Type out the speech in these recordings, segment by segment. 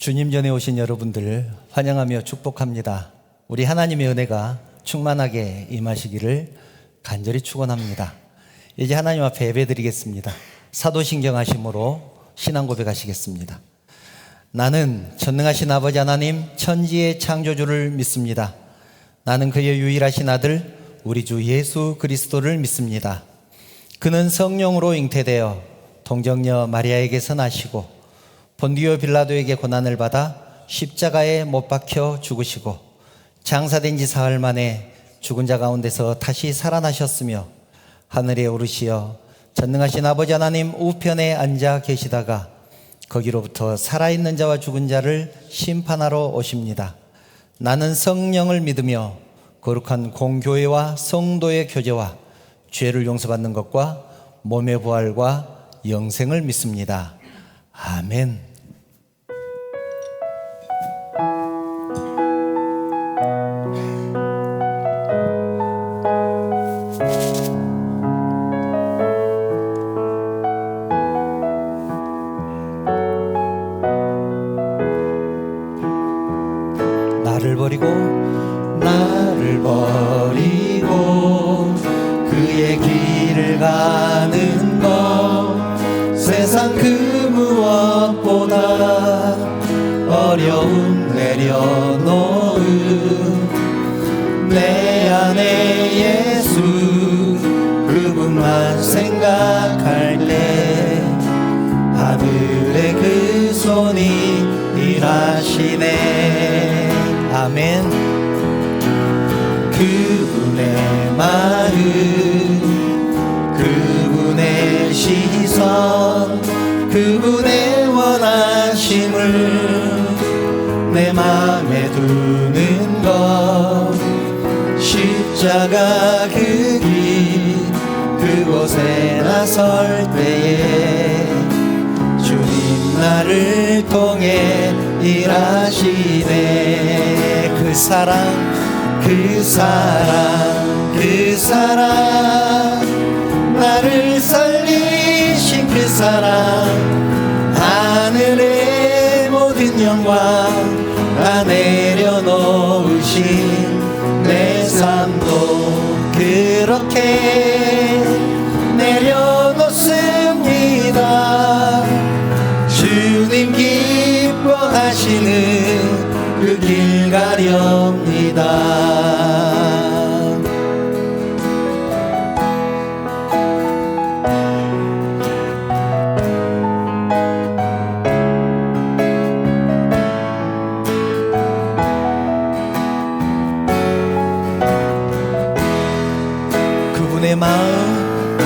주님 전에 오신 여러분들 환영하며 축복합니다. 우리 하나님의 은혜가 충만하게 임하시기를 간절히 축원합니다. 이제 하나님 앞에 예배드리겠습니다. 사도신경 하심으로 신앙 고백하시겠습니다. 나는 전능하신 아버지 하나님 천지의 창조주를 믿습니다. 나는 그의 유일하신 아들 우리 주 예수 그리스도를 믿습니다. 그는 성령으로 잉태되어 동정녀 마리아에게서 나시고 본디오 빌라도에게 고난을 받아 십자가에 못 박혀 죽으시고 장사된 지 사흘 만에 죽은 자 가운데서 다시 살아나셨으며 하늘에 오르시어 전능하신 아버지 하나님 우편에 앉아 계시다가 거기로부터 살아있는 자와 죽은 자를 심판하러 오십니다. 나는 성령을 믿으며 거룩한 공교회와 성도의 교제와 죄를 용서받는 것과 몸의 부활과 영생을 믿습니다. 아멘. 나를 버리고 그의 길을 가는 것 세상 그 무엇보다 어려움 내려놓은 내 안에 예수 그분만 생각할 때 하늘의 그 손이 일하시네. 아멘. 그분의 마음 그분의 시선 그분의 원하심을 내 맘에 두는 것 십자가 그 길 그곳에 나설 때에 주님 나를 통해 일하시네. 그 사랑 나를 살리신 그 사랑 하늘의 모든 영광 다 내려놓으신 내 삶도 그렇게 내려놓습니다. 주님 기뻐하시는 그 길 가렵니다. 그분의 마음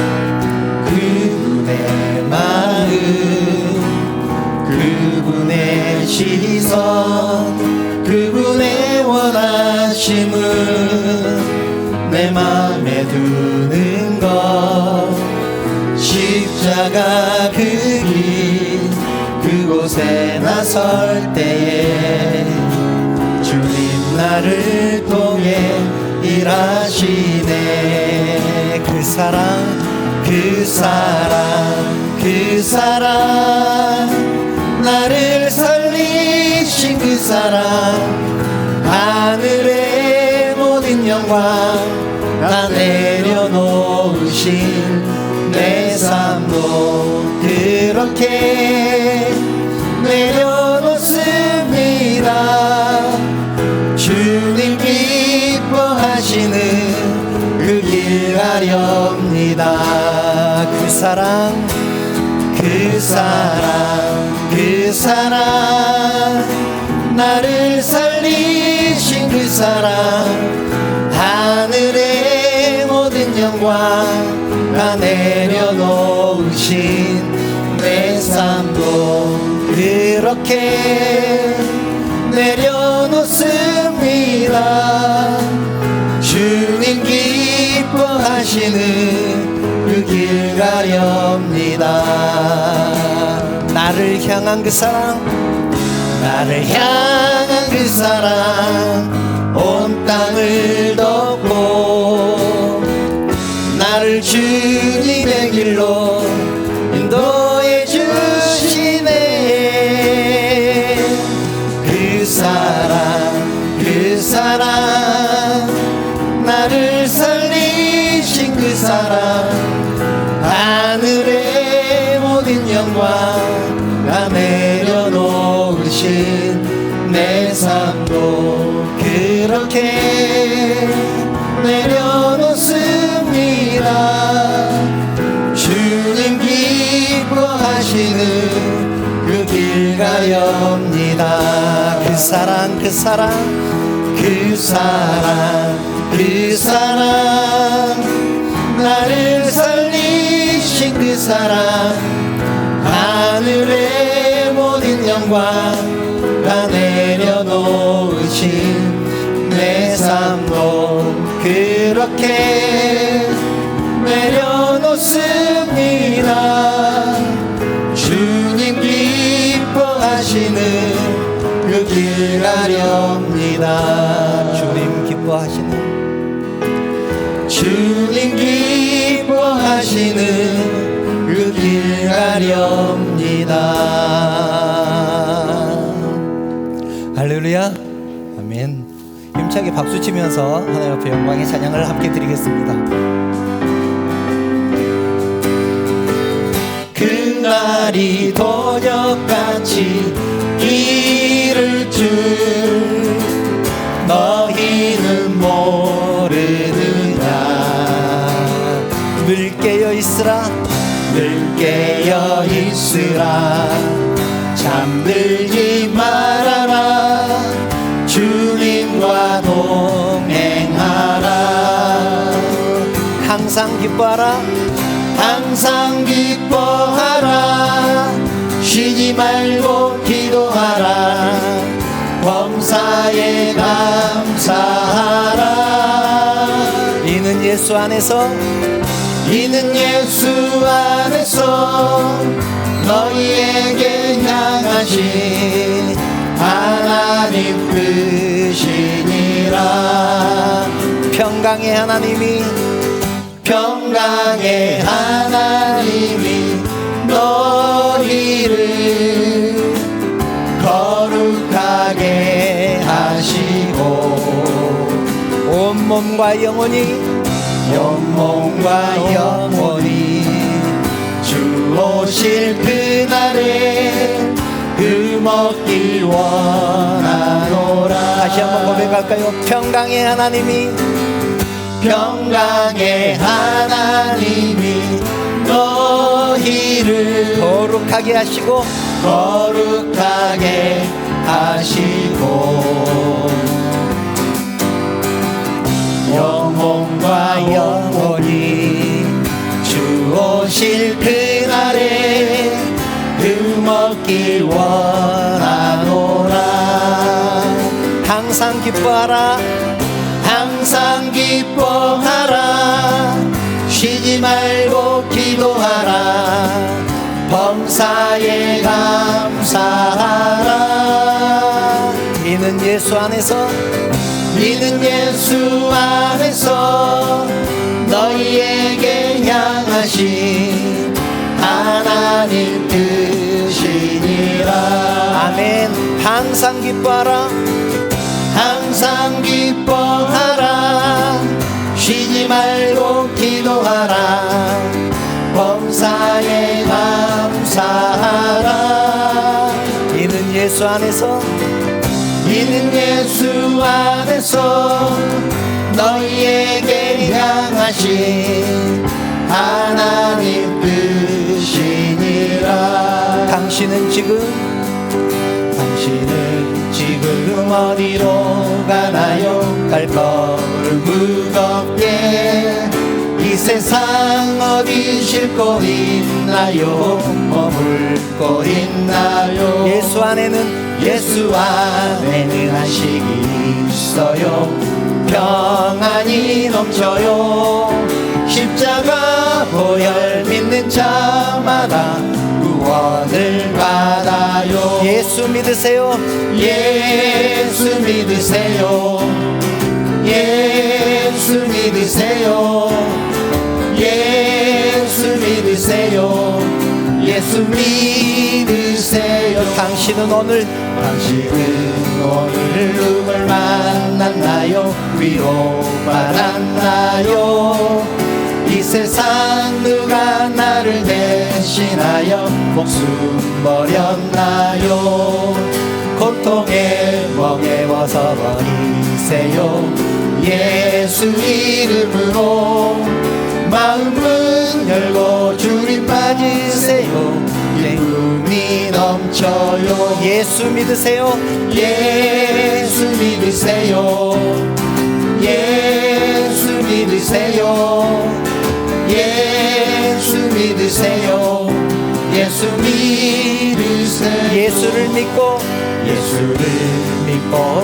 그분의 시선 그분의 원하심은 내 맘에 두는 것 십자가 그 길 그곳에 나설 때에 주님 나를 통해 일하시네. 그 사랑 나를 살리신 그 사랑 하늘의 모든 영광 다 내려놓으신 내 삶도 그렇게 내려놓습니다. 주님 기뻐하시는 그 길 가렵니다. 그 사랑 나를 살리신 그 사랑 하늘의 모든 영광 다 내려놓으신 내 삶도 그렇게 내려놓습니다. 주님 기뻐하시는 그 길 가렵니다. 나를 향한 그 사랑 온 땅을 덮고 나를 주님의 길로 인도해 주시네. 다 내려놓으신 내 삶도 그렇게 내려놓습니다. 주님 기뻐하시는 그 길 가렵니다. 그 사랑 그 사랑 그 사랑 그 사랑 나를 살리신 그 사랑 하늘의 모든 영광 다 내려놓으신 내 삶도 그렇게 내려놓습니다. 주님 기뻐하시는 그 길 가렵니다. 주님 기뻐하시는 주님 기뻐하시는 그 길 가렵니다. 할렐루야. 아멘. 힘차게 박수 치면서 하나님 앞에 영광의 찬양을 함께 드리겠습니다. 그날이 도적같이 이를 줄 너희는 모르느냐. 늘 깨어 있으라 늘 깨어 있으라 잠들지 말아라 주님과 동행하라. 항상 기뻐하라 항상 기뻐하라 쉬지 말고 기도하라 범사에 감사하라. 이는 예수 안에서 이는 예수 안에서 너희에게 향하신 하나님 뜻이니라. 평강의 하나님이 평강의 하나님이 너희를 거룩하게 하시고 온몸과 영혼이 온몸과 영혼이 주 오실 그날에 금없길 원하노라. 다시 한번 고백할까요? 평강의 하나님이 평강의 하나님이 너희를 거룩하게 하시고 거룩하게 하시고 영혼과 영혼이 주 오실 그날에 금없길 원하노라. 항상 기뻐하라 항상 기뻐하라 쉬지 말고 기도하라 범사에 감사하라. 이는 예수 안에서 이는 예수 안에서 너희에게 향하신 하나님 뜻이니라. 아멘. 항상 기뻐하라 항상 기뻐하라 쉬지 말고 기도하라 범사에 감사하라. 이는 예수 안에서 이는 예수 안에서 너희에게 향하신 하나님 뜻이니라. 당신은 지금 어디로 가나요? 갈 거를 무겁게 이 세상 어디 싣고 있나요? 머물고 있나요? 예수 안에는 안식이 있어요. 평안이 넘쳐요. 십자가 보혈 믿는 자마다 구원을 받아요. 예수 믿으세요. 예수 믿으세요. 예수 믿으세요. 예수 믿으세요. 예수 믿으세요. 당신은 오늘 누굴 만났나요? 위로받았나요? 이 세상 누가 나를 대신하여 목숨 버렸나요? 벗어버리세요. 예수 이름으로 마음은 열고 주님 맞으세요. 기쁨이 넘쳐요. 예수 믿으세요. 예수 믿으세요. 예수 믿으세요. 예수 믿으세요. 예수 믿으세요. 예수를 믿고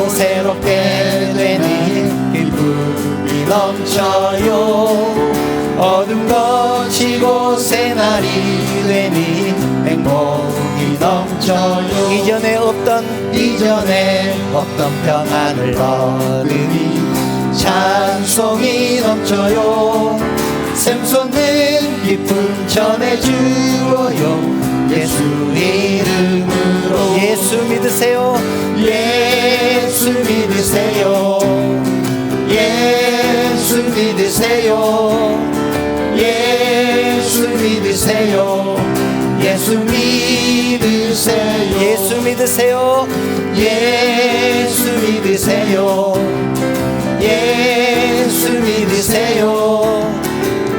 새롭게 되니 기쁨이 넘쳐요. 어둠 거치고 새날이 되니 행복이 넘쳐요. 이전에 없던 평안을 얻으니 찬송이 넘쳐요. 샘솟는 기쁨 전해주어요. 예수 이름으로. 예수 믿으세요. 예수 믿으세요. 예수 믿으세요. 예수 믿으세요. 예수 믿으세요. 예수 믿으세요. 예수 믿으세요. 예수 믿으세요.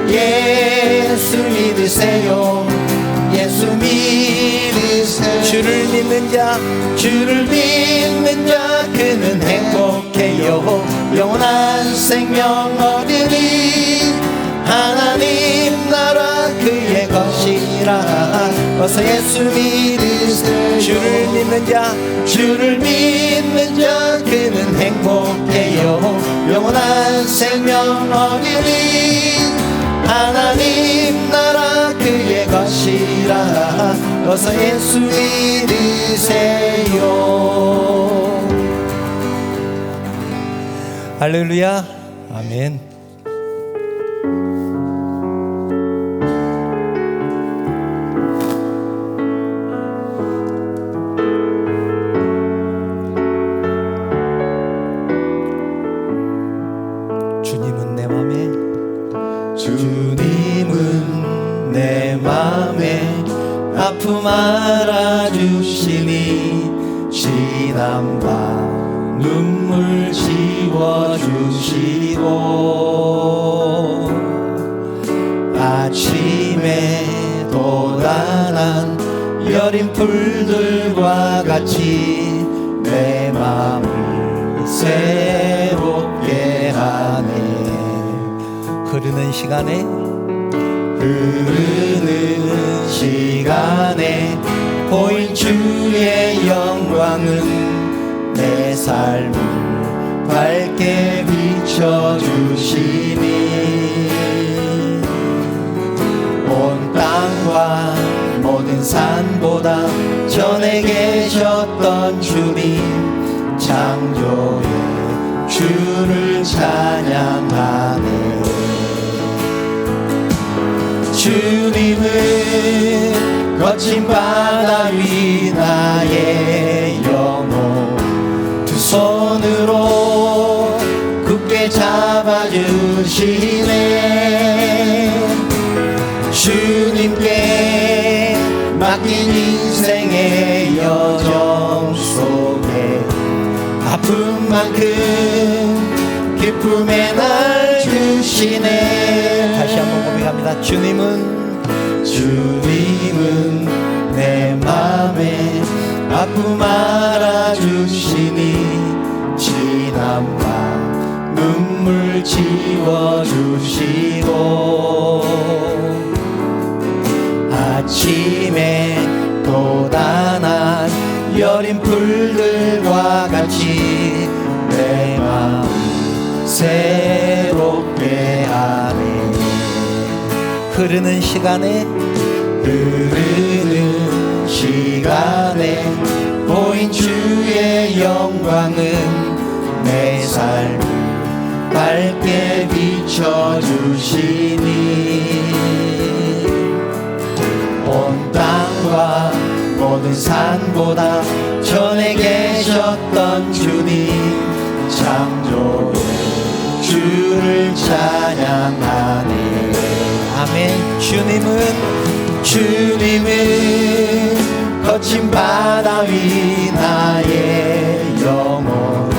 예수 믿으세요. 예수 믿으세요. 주를 믿는 자 그는 행복해요. 영원한 생명 얻으니 하나님 나라 그의 것이라. 어서 예수 믿으세요. 주를 믿는 자 그는 행복해요. 영원한 생명 얻으니 하나님 나라 그의 것이라. 어서 예수 믿으세요. 할렐루야. 아멘. 주님은 내 맘에 아픔 알아주시니 지난 밤 눈물 지워주시고 아침에 돋아난 여린 풀들과 같이 내 맘을 새롭게 하네. 흐르는 시간에 보인 주의 영광은 내 삶을 밝게 비춰주시니 온 땅과 모든 산보다 전에 계셨던 주님 창조의 주를 찬양하네. 주님은 거친 바다 위 나의 영혼 두 손으로 굳게 잡아주시네. 주님께 맡긴 인생의 여정 속에 아픔만큼 기쁨의 날 주시네. 다시 한번 고백합니다. 주님은 내 맘에 아픔 알아주시니 지난 밤 눈물 지워주시고 아침에 돋아난 여린 풀들과 같이 내 마음 새롭게 하네. 흐르는 시간에 보인 주의 영광은 내 삶을 밝게 비춰주시니 온 땅과 모든 산보다 전에 계셨던 주님 창조의 주를 찬양하네. 아멘. 주님은 거친 바다 위 나의 영혼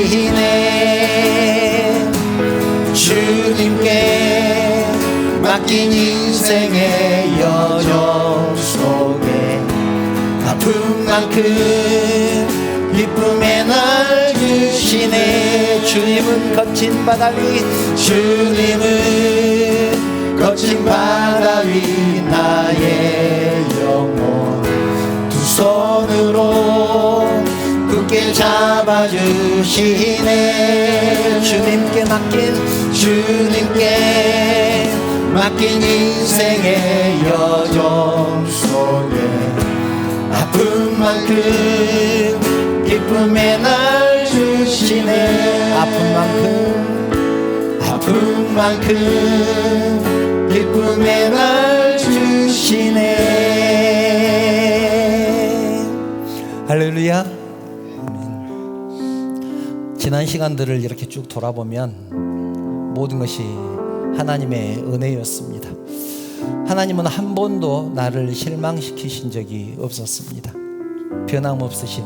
잡아주시네. 주님께 맡긴 인생의 여정 속에 아픈 만큼 기쁨의 날 주시네. 주님은 거친 바다 위, 주님은 거친 바다 위 나의 영혼 두 손으로 굳게 잡아주시네. 주님께 맡긴 인생의 여정 속에 아픈 만큼 기쁨의 날 주시네. 아픈 만큼 기쁨의 날 주시네. 할렐루야. 지난 시간들을 이렇게 쭉 돌아보면 모든 것이 하나님의 은혜였습니다. 하나님은 한 번도 나를 실망시키신 적이 없었습니다. 변함없으신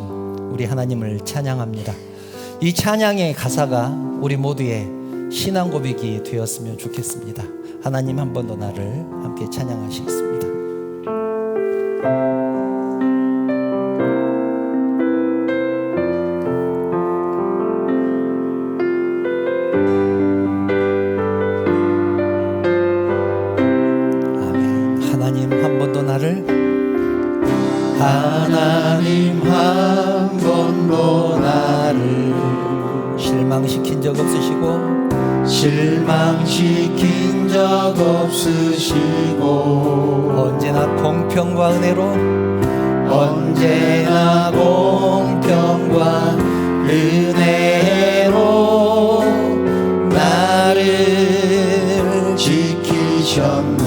우리 하나님을 찬양합니다. 이 찬양의 가사가 우리 모두의 신앙 고백이 되었으면 좋겠습니다. 하나님 한 번 더 나를 함께 찬양하시겠습니다. 하나님 한 번도 나를 실망시킨 적 없으시고 언제나 공평과 은혜로 나를 지키셨네.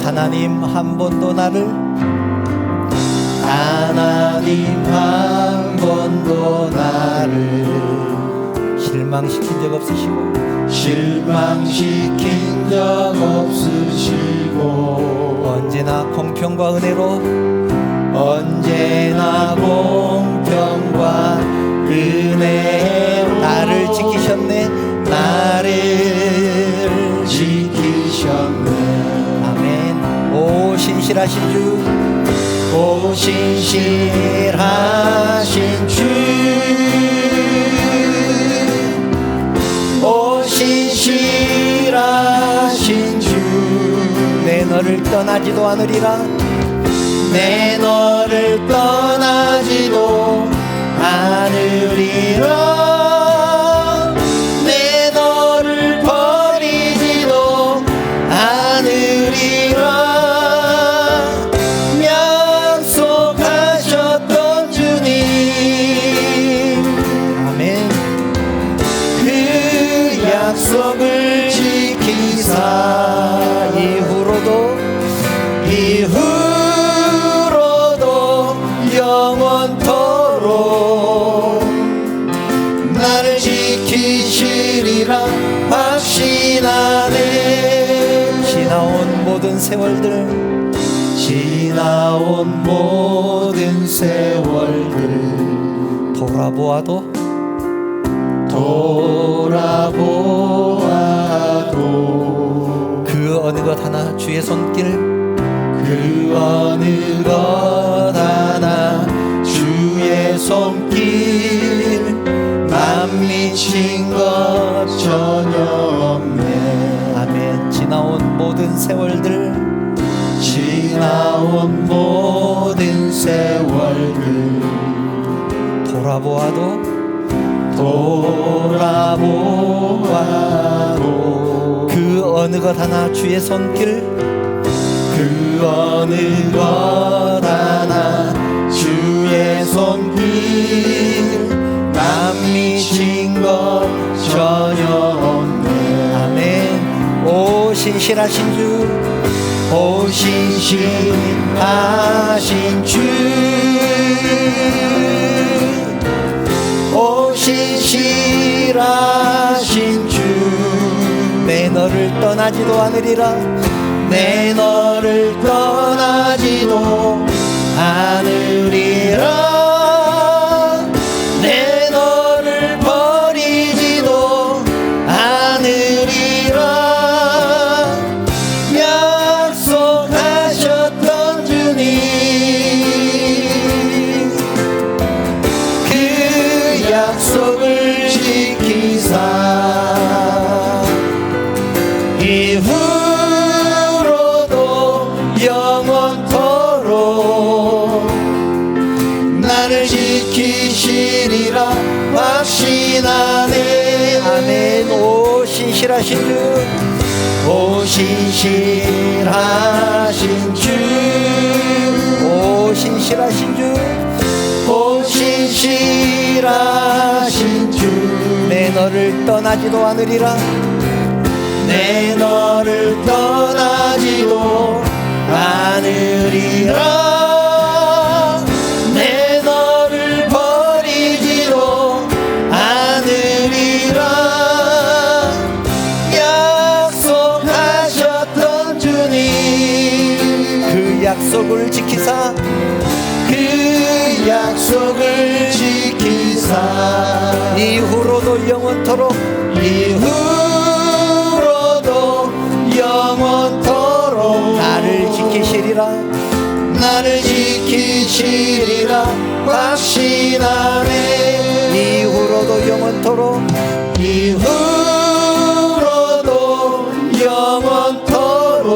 하나님 한 번도 나를 실망시킨 적 없으시고 언제나 공평과 은혜로 나를 지키셨네. 아멘. 오 신실하신 주, 오 신실하신 주, 내 너를 떠나지도 않으리라. 내 너를 떠나지도 않으리라. 내 너를 버리지도 않으리라. 약속을 지키사 이후로도 영원토록 나를 지키시리라 확신하네. 지나온 모든 세월들 돌아보아도 그 어느 것 하나 주의 손길 맘 미친 것 전혀 없네. 아멘. 지나온 모든 세월들 돌아보아도 그 어느 것 하나 주의 손길 남 미친 것 전혀 없네. 아멘. 오 신실하신 주, 오 신실하신 주, 내 너를 떠나지도 않으리라. 내 너를 떠나지도 않으리라. 내 너를 신실하신 주, 오 신실하신 주, 오 신실하신 주, 오 신실하신 주, 내 너를 떠나지도 않으리라, 내 너를 떠나지도 않으리라, 내 너를 버리지도 않으리라. 약속하셨던 주님, 그 약속을 지키사, 그 약속을 지키사, 이후로도 영원토록, 이후로도 영원토록 나를 지키시리라, 나를 지키시리라 확신하네. 이후로도 영원토록, 이후로도 영원토록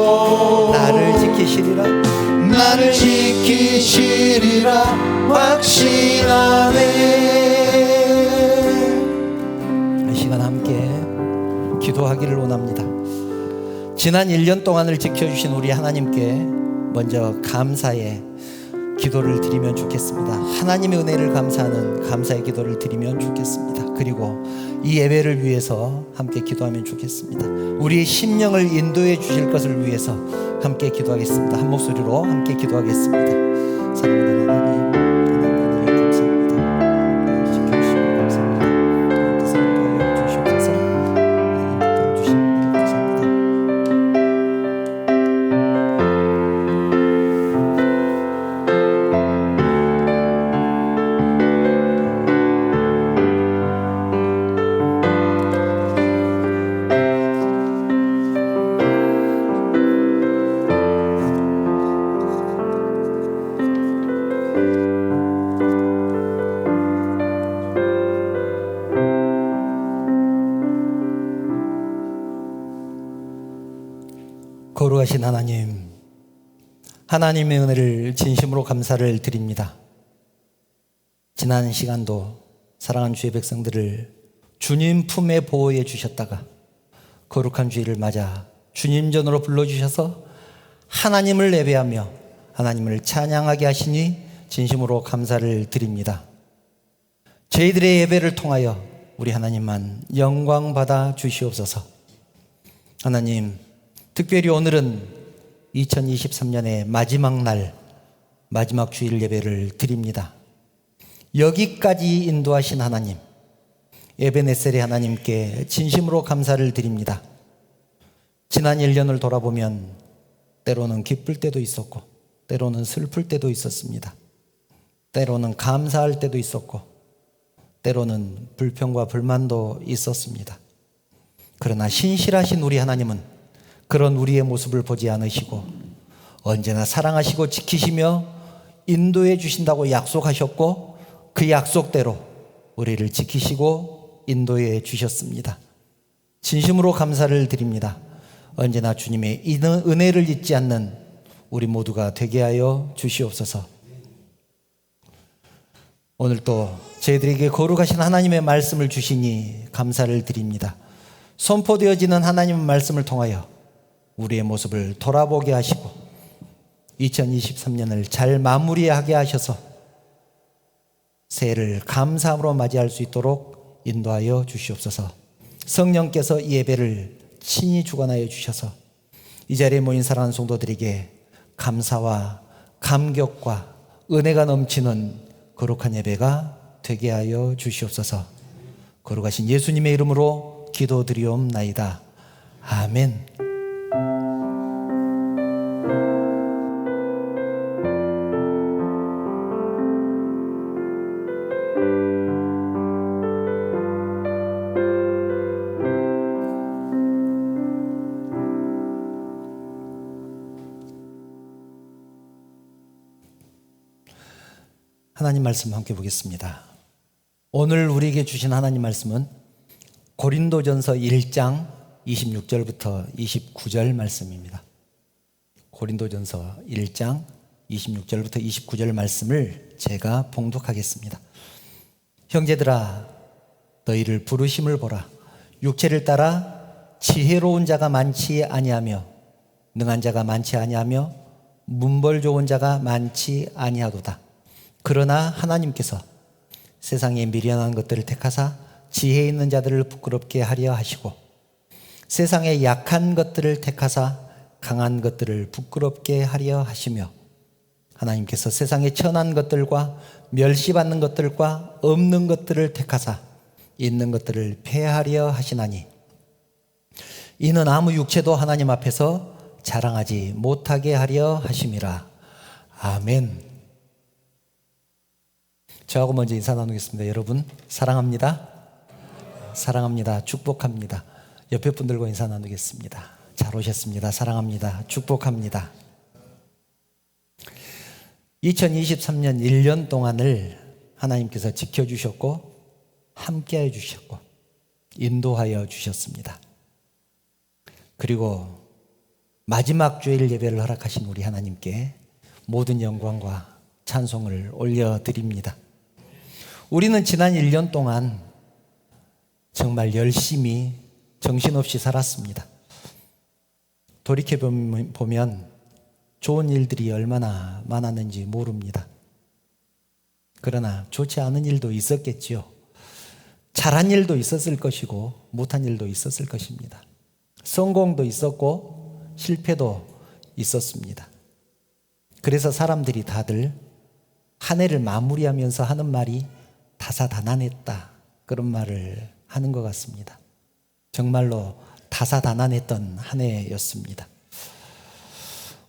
나를 지키시리라, 나를 지키시리라 확신하네. 이 시간 함께 기도하기를 원합니다. 지난 1년 동안을 지켜주신 우리 하나님께 먼저 감사의 기도를 드리면 좋겠습니다. 하나님의 은혜를 감사하는 감사의 기도를 드리면 좋겠습니다. 그리고 이 예배를 위해서 함께 기도하면 좋겠습니다. 우리의 심령을 인도해 주실 것을 위해서 함께 기도하겠습니다. 한 목소리로 함께 기도하겠습니다. 사랑하는 하나님, 거룩하신 하나님, 하나님의 은혜를 진심으로 감사를 드립니다. 지난 시간도 사랑하는 주의 백성들을 주님 품에 보호해 주셨다가 거룩한 주일을 맞아 주님 전으로 불러주셔서 하나님을 예배하며 하나님을 찬양하게 하시니 진심으로 감사를 드립니다. 저희들의 예배를 통하여 우리 하나님만 영광 받아 주시옵소서. 하나님, 특별히 오늘은 2023년의 마지막 날, 마지막 주일 예배를 드립니다. 여기까지 인도하신 하나님, 에베네셀의 하나님께 진심으로 감사를 드립니다. 지난 1년을 돌아보면 때로는 기쁠 때도 있었고 때로는 슬플 때도 있었습니다. 때로는 감사할 때도 있었고 때로는 불평과 불만도 있었습니다. 그러나 신실하신 우리 하나님은 그런 우리의 모습을 보지 않으시고 언제나 사랑하시고 지키시며 인도해 주신다고 약속하셨고 그 약속대로 우리를 지키시고 인도해 주셨습니다. 진심으로 감사를 드립니다. 언제나 주님의 은혜를 잊지 않는 우리 모두가 되게 하여 주시옵소서. 오늘 또 저희들에게 거룩하신 하나님의 말씀을 주시니 감사를 드립니다. 선포되어지는 하나님의 말씀을 통하여 우리의 모습을 돌아보게 하시고 2023년을 잘 마무리하게 하셔서 새해를 감사함으로 맞이할 수 있도록 인도하여 주시옵소서. 성령께서 이 예배를 친히 주관하여 주셔서 이 자리에 모인 사랑하는 성도들에게 감사와 감격과 은혜가 넘치는 거룩한 예배가 되게 하여 주시옵소서. 거룩하신 예수님의 이름으로 기도드리옵나이다. 아멘. 하나님 말씀 함께 보겠습니다. 오늘 우리에게 주신 하나님 말씀은 고린도전서 1장 26절부터 29절 말씀입니다. 고린도전서 1장 26절부터 29절 말씀을 제가 봉독하겠습니다. 형제들아, 너희를 부르심을 보라. 육체를 따라 지혜로운 자가 많지 아니하며 능한 자가 많지 아니하며 문벌 좋은 자가 많지 아니하도다. 그러나 하나님께서 세상에 미련한 것들을 택하사 지혜 있는 자들을 부끄럽게 하려 하시고 세상에 약한 것들을 택하사 강한 것들을 부끄럽게 하려 하시며 하나님께서 세상에 천한 것들과 멸시받는 것들과 없는 것들을 택하사 있는 것들을 폐하려 하시나니 이는 아무 육체도 하나님 앞에서 자랑하지 못하게 하려 하심이라. 아멘. 저하고 먼저 인사 나누겠습니다. 여러분 사랑합니다. 사랑합니다. 축복합니다. 옆에 분들과 인사 나누겠습니다. 잘 오셨습니다. 사랑합니다. 축복합니다. 2023년 1년 동안을 하나님께서 지켜주셨고 함께해 주셨고 인도하여 주셨습니다. 그리고 마지막 주일 예배를 허락하신 우리 하나님께 모든 영광과 찬송을 올려드립니다. 우리는 지난 1년 동안 정말 열심히 정신없이 살았습니다. 돌이켜보면 좋은 일들이 얼마나 많았는지 모릅니다. 그러나 좋지 않은 일도 있었겠지요. 잘한 일도 있었을 것이고 못한 일도 있었을 것입니다. 성공도 있었고 실패도 있었습니다. 그래서 사람들이 다들 한 해를 마무리하면서 하는 말이 다사다난했다, 그런 말을 하는 것 같습니다. 정말로 다사다난했던 한 해였습니다.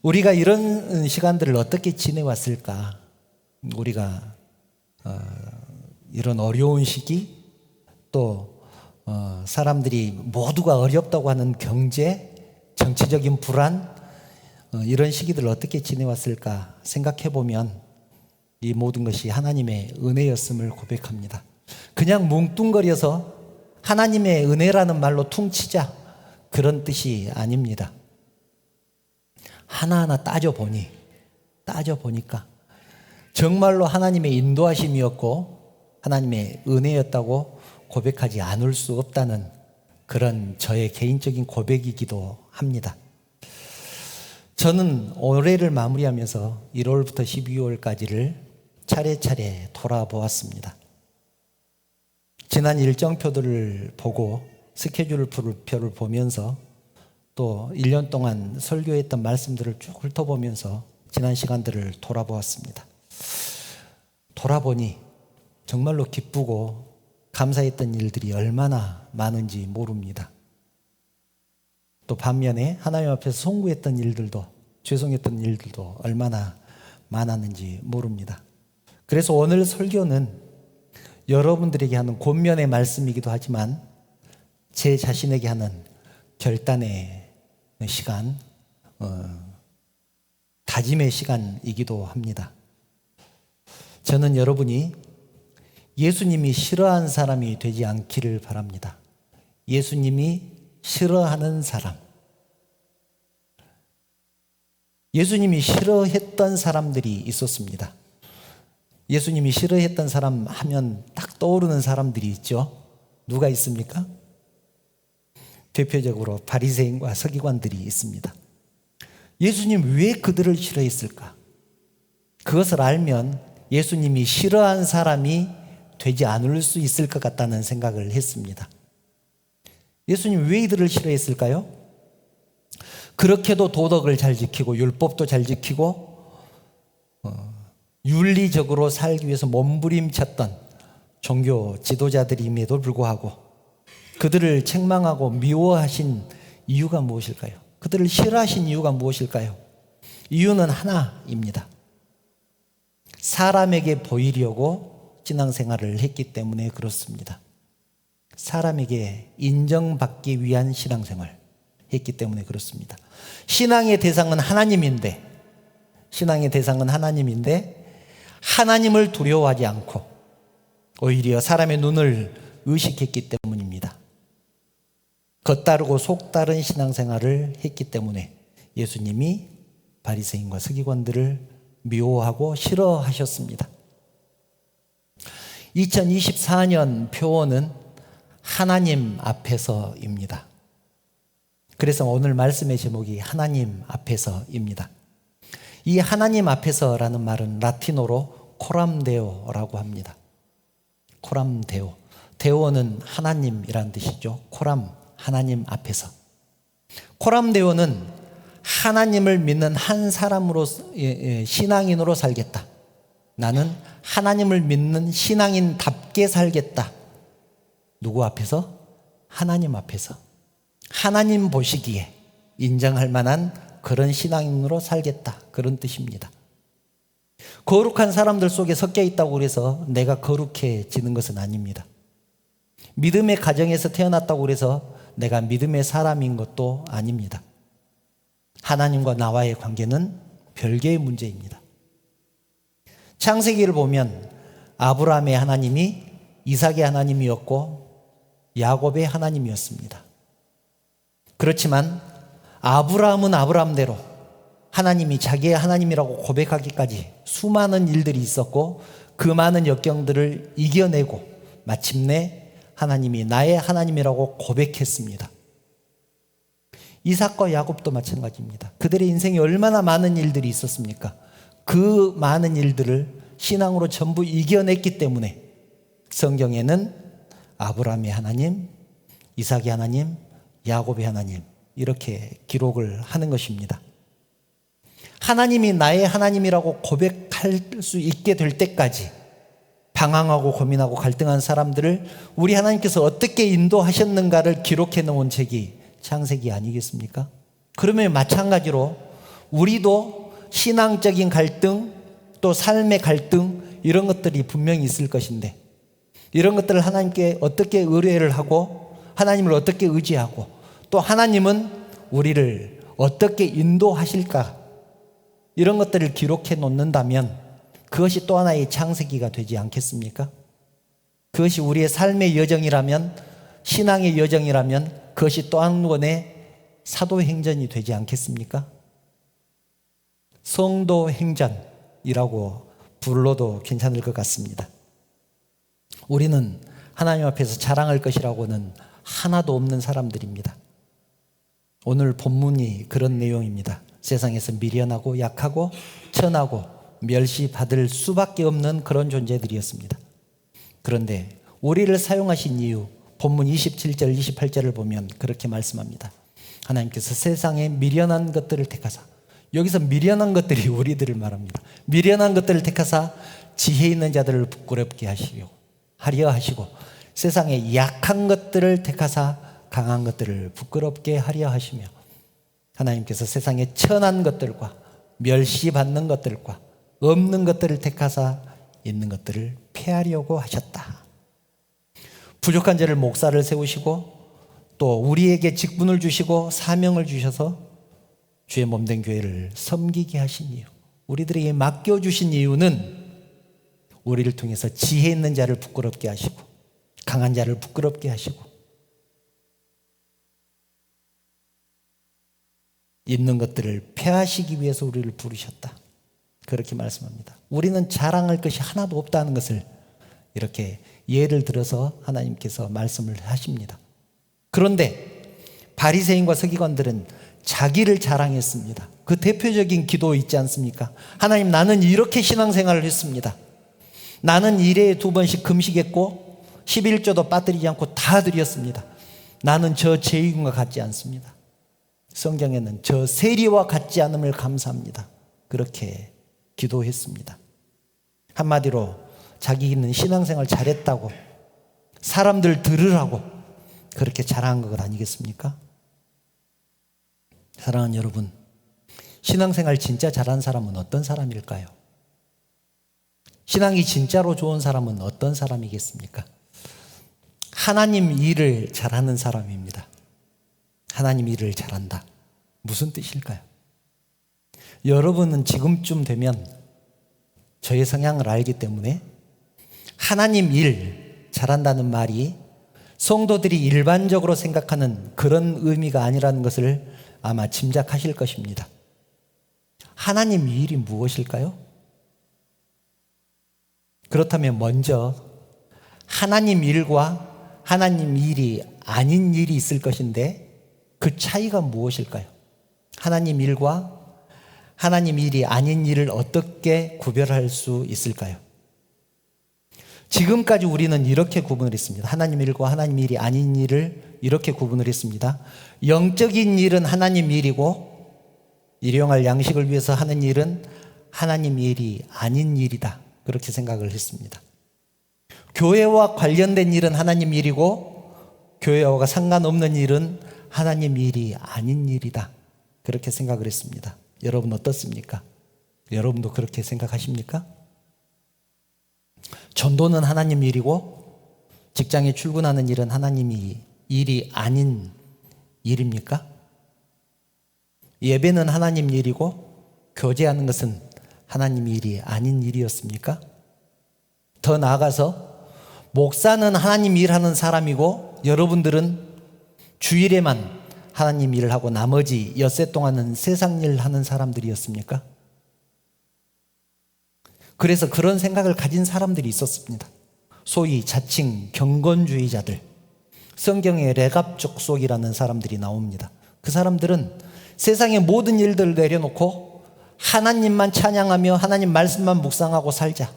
우리가 이런 시간들을 어떻게 지내왔을까? 우리가 이런 어려운 시기, 또 사람들이 모두가 어렵다고 하는 경제, 정치적인 불안, 이런 시기들을 어떻게 지내왔을까 생각해보면 이 모든 것이 하나님의 은혜였음을 고백합니다. 그냥 뭉뚱거려서 하나님의 은혜라는 말로 퉁치자, 그런 뜻이 아닙니다. 하나하나 따져보니까 정말로 하나님의 인도하심이었고 하나님의 은혜였다고 고백하지 않을 수 없다는 그런 저의 개인적인 고백이기도 합니다. 저는 올해를 마무리하면서 1월부터 12월까지를 차례차례 돌아보았습니다. 지난 일정표들을 보고 스케줄표를 보면서 또 1년 동안 설교했던 말씀들을 쭉 훑어보면서 지난 시간들을 돌아보았습니다. 돌아보니 정말로 기쁘고 감사했던 일들이 얼마나 많은지 모릅니다. 또 반면에 하나님 앞에서 송구했던 일들도, 죄송했던 일들도 얼마나 많았는지 모릅니다. 그래서 오늘 설교는 여러분들에게 하는 권면의 말씀이기도 하지만 제 자신에게 하는 결단의 시간, 다짐의 시간이기도 합니다. 저는 여러분이 예수님이 싫어하는 사람이 되지 않기를 바랍니다. 예수님이 싫어하는 사람, 예수님이 싫어했던 사람들이 있었습니다. 예수님이 싫어했던 사람 하면 딱 떠오르는 사람들이 있죠. 누가 있습니까? 대표적으로 바리새인과 서기관들이 있습니다. 예수님 왜 그들을 싫어했을까? 그것을 알면 예수님이 싫어한 사람이 되지 않을 수 있을 것 같다는 생각을 했습니다. 예수님 왜 이들을 싫어했을까요? 그렇게도 도덕을 잘 지키고 율법도 잘 지키고 윤리적으로 살기 위해서 몸부림쳤던 종교 지도자들임에도 불구하고 그들을 책망하고 미워하신 이유가 무엇일까요? 그들을 싫어하신 이유가 무엇일까요? 이유는 하나입니다. 사람에게 보이려고 신앙생활을 했기 때문에 그렇습니다. 사람에게 인정받기 위한 신앙생활을 했기 때문에 그렇습니다. 신앙의 대상은 하나님인데 하나님을 두려워하지 않고 오히려 사람의 눈을 의식했기 때문입니다. 겉다르고 속다른 신앙생활을 했기 때문에 예수님이 바리새인과 서기관들을 미워하고 싫어하셨습니다. 2024년 표어는 하나님 앞에서입니다. 그래서 오늘 말씀의 제목이 하나님 앞에서입니다. 이 하나님 앞에서라는 말은 라틴어로 코람데오라고 합니다. 코람데오. 데오는 하나님이라는 뜻이죠. 코람, 하나님 앞에서. 코람데오는 하나님을 믿는 한 사람으로, 신앙인으로 살겠다. 나는 하나님을 믿는 신앙인답게 살겠다. 누구 앞에서? 하나님 앞에서. 하나님 보시기에 인정할 만한 그런 신앙인으로 살겠다. 그런 뜻입니다. 거룩한 사람들 속에 섞여 있다고 해서 내가 거룩해지는 것은 아닙니다. 믿음의 가정에서 태어났다고 해서 내가 믿음의 사람인 것도 아닙니다. 하나님과 나와의 관계는 별개의 문제입니다. 창세기를 보면 아브라함의 하나님이 이삭의 하나님이었고 야곱의 하나님이었습니다. 그렇지만 아브라함은 아브라함대로 하나님이 자기의 하나님이라고 고백하기까지 수많은 일들이 있었고 그 많은 역경들을 이겨내고 마침내 하나님이 나의 하나님이라고 고백했습니다. 이삭과 야곱도 마찬가지입니다. 그들의 인생에 얼마나 많은 일들이 있었습니까? 그 많은 일들을 신앙으로 전부 이겨냈기 때문에 성경에는 아브라함의 하나님, 이삭의 하나님, 야곱의 하나님 이렇게 기록을 하는 것입니다. 하나님이 나의 하나님이라고 고백할 수 있게 될 때까지 방황하고 고민하고 갈등한 사람들을 우리 하나님께서 어떻게 인도하셨는가를 기록해 놓은 책이 창세기 아니겠습니까? 그러면 마찬가지로 우리도 신앙적인 갈등 또 삶의 갈등 이런 것들이 분명히 있을 것인데 이런 것들을 하나님께 어떻게 의뢰를 하고 하나님을 어떻게 의지하고 또 하나님은 우리를 어떻게 인도하실까 이런 것들을 기록해 놓는다면 그것이 또 하나의 창세기가 되지 않겠습니까? 그것이 우리의 삶의 여정이라면 신앙의 여정이라면 그것이 또 한 권의 사도행전이 되지 않겠습니까? 성도행전이라고 불러도 괜찮을 것 같습니다. 우리는 하나님 앞에서 자랑할 것이라고는 하나도 없는 사람들입니다. 오늘 본문이 그런 내용입니다. 세상에서 미련하고 약하고 천하고 멸시받을 수밖에 없는 그런 존재들이었습니다. 그런데 우리를 사용하신 이유 본문 27절 28절을 보면 그렇게 말씀합니다. 하나님께서 세상에 미련한 것들을 택하사 여기서 미련한 것들이 우리들을 말합니다. 미련한 것들을 택하사 지혜 있는 자들을 부끄럽게 하려 하시고 세상에 약한 것들을 택하사 강한 것들을 부끄럽게 하려 하시며 하나님께서 세상에 천한 것들과 멸시받는 것들과 없는 것들을 택하사 있는 것들을 폐하려고 하셨다. 부족한 자를 목사를 세우시고 또 우리에게 직분을 주시고 사명을 주셔서 주의 몸된 교회를 섬기게 하신 이유, 우리들에게 맡겨주신 이유는 우리를 통해서 지혜 있는 자를 부끄럽게 하시고 강한 자를 부끄럽게 하시고 있는 것들을 폐하시기 위해서 우리를 부르셨다. 그렇게 말씀합니다. 우리는 자랑할 것이 하나도 없다는 것을 이렇게 예를 들어서 하나님께서 말씀을 하십니다. 그런데 바리새인과 서기관들은 자기를 자랑했습니다. 그 대표적인 기도 있지 않습니까? 하나님, 나는 이렇게 신앙생활을 했습니다. 나는 일에 2번씩 금식했고 11조도 빠뜨리지 않고 다 드렸습니다. 나는 저 제위군과 같지 않습니다. 성경에는 저 세리와 같지 않음을 감사합니다. 그렇게 기도했습니다. 한마디로 자기는 신앙생활 잘했다고 사람들 들으라고 그렇게 자랑한 것 아니겠습니까? 사랑하는 여러분, 신앙생활 진짜 잘한 사람은 어떤 사람일까요? 신앙이 진짜로 좋은 사람은 어떤 사람이겠습니까? 하나님 일을 잘하는 사람입니다. 하나님 일을 잘한다. 무슨 뜻일까요? 여러분은 지금쯤 되면 저의 성향을 알기 때문에 하나님 일 잘한다는 말이 성도들이 일반적으로 생각하는 그런 의미가 아니라는 것을 아마 짐작하실 것입니다. 하나님 일이 무엇일까요? 그렇다면 먼저 하나님 일과 하나님 일이 아닌 일이 있을 것인데 그 차이가 무엇일까요? 하나님 일과 하나님 일이 아닌 일을 어떻게 구별할 수 있을까요? 지금까지 우리는 이렇게 구분을 했습니다. 하나님 일과 하나님 일이 아닌 일을 이렇게 구분을 했습니다. 영적인 일은 하나님 일이고 일용할 양식을 위해서 하는 일은 하나님 일이 아닌 일이다. 그렇게 생각을 했습니다. 교회와 관련된 일은 하나님 일이고 교회와 상관없는 일은 하나님 일이 아닌 일이다. 그렇게 생각을 했습니다. 여러분 어떻습니까? 여러분도 그렇게 생각하십니까? 전도는 하나님 일이고 직장에 출근하는 일은 하나님이 일이 아닌 일입니까? 예배는 하나님 일이고 교제하는 것은 하나님 일이 아닌 일이었습니까? 더 나아가서 목사는 하나님 일하는 사람이고 여러분들은 주일에만 하나님 일을 하고 나머지 엿새 동안은 세상 일 하는 사람들이었습니까? 그래서 그런 생각을 가진 사람들이 있었습니다. 소위 자칭 경건주의자들, 성경에 레갑 족속이라는 사람들이 나옵니다. 그 사람들은 세상의 모든 일들을 내려놓고 하나님만 찬양하며 하나님 말씀만 묵상하고 살자.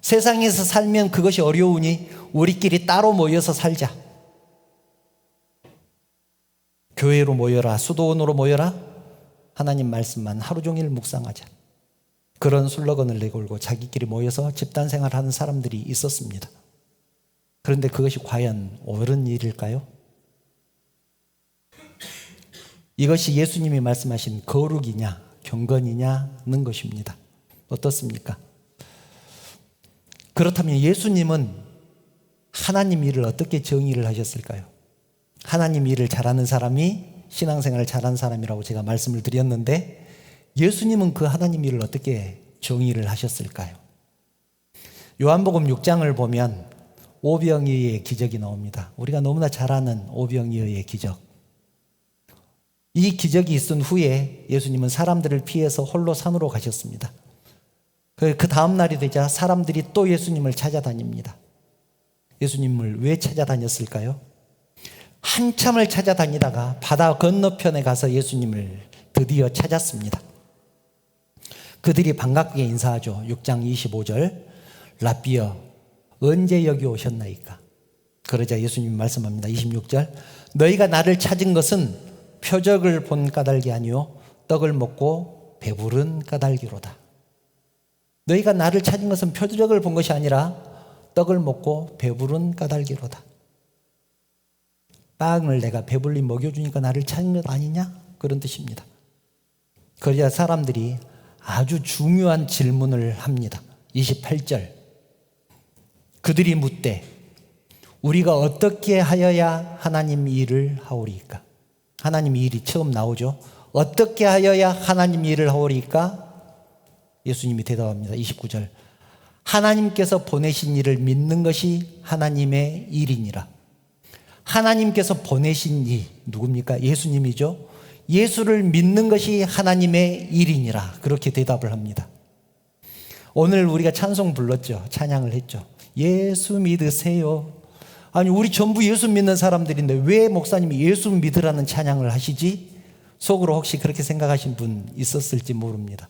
세상에서 살면 그것이 어려우니 우리끼리 따로 모여서 살자. 교회로 모여라, 수도원으로 모여라, 하나님 말씀만 하루 종일 묵상하자. 그런 슬로건을 내걸고 자기끼리 모여서 집단생활하는 사람들이 있었습니다. 그런데 그것이 과연 옳은 일일까요? 이것이 예수님이 말씀하신 거룩이냐 경건이냐는 것입니다. 어떻습니까? 그렇다면 예수님은 하나님 일을 어떻게 정의를 하셨을까요? 하나님 일을 잘하는 사람이 신앙생활을 잘하는 사람이라고 제가 말씀을 드렸는데 예수님은 그 하나님 일을 어떻게 정의를 하셨을까요? 요한복음 6장을 보면 오병이어의 기적이 나옵니다. 우리가 너무나 잘 아는 오병이어의 기적. 이 기적이 있은 후에 예수님은 사람들을 피해서 홀로 산으로 가셨습니다. 그 다음 날이 되자 사람들이 또 예수님을 찾아다닙니다. 예수님을 왜 찾아다녔을까요? 한참을 찾아다니다가 바다 건너편에 가서 예수님을 드디어 찾았습니다. 그들이 반갑게 인사하죠. 6장 25절 라비어 언제 여기 오셨나이까? 그러자 예수님이 말씀합니다. 26절 너희가 나를 찾은 것은 표적을 본 까닭이 아니요 떡을 먹고 배부른 까닭이로다. 너희가 나를 찾은 것은 표적을 본 것이 아니라 떡을 먹고 배부른 까닭이로다. 빵을 내가 배불리 먹여주니까 나를 찾은 것 아니냐? 그런 뜻입니다. 그러자 사람들이 아주 중요한 질문을 합니다. 28절 그들이 묻되 우리가 어떻게 하여야 하나님 일을 하오리까? 하나님 일이 처음 나오죠. 어떻게 하여야 하나님 일을 하오리까? 예수님이 대답합니다. 29절 하나님께서 보내신 일을 믿는 것이 하나님의 일이니라. 하나님께서 보내신 이 누굽니까? 예수님이죠. 예수를 믿는 것이 하나님의 일이니라. 그렇게 대답을 합니다. 오늘 우리가 찬송 불렀죠. 찬양을 했죠. 예수 믿으세요. 아니 우리 전부 예수 믿는 사람들인데 왜 목사님이 예수 믿으라는 찬양을 하시지? 속으로 혹시 그렇게 생각하신 분 있었을지 모릅니다.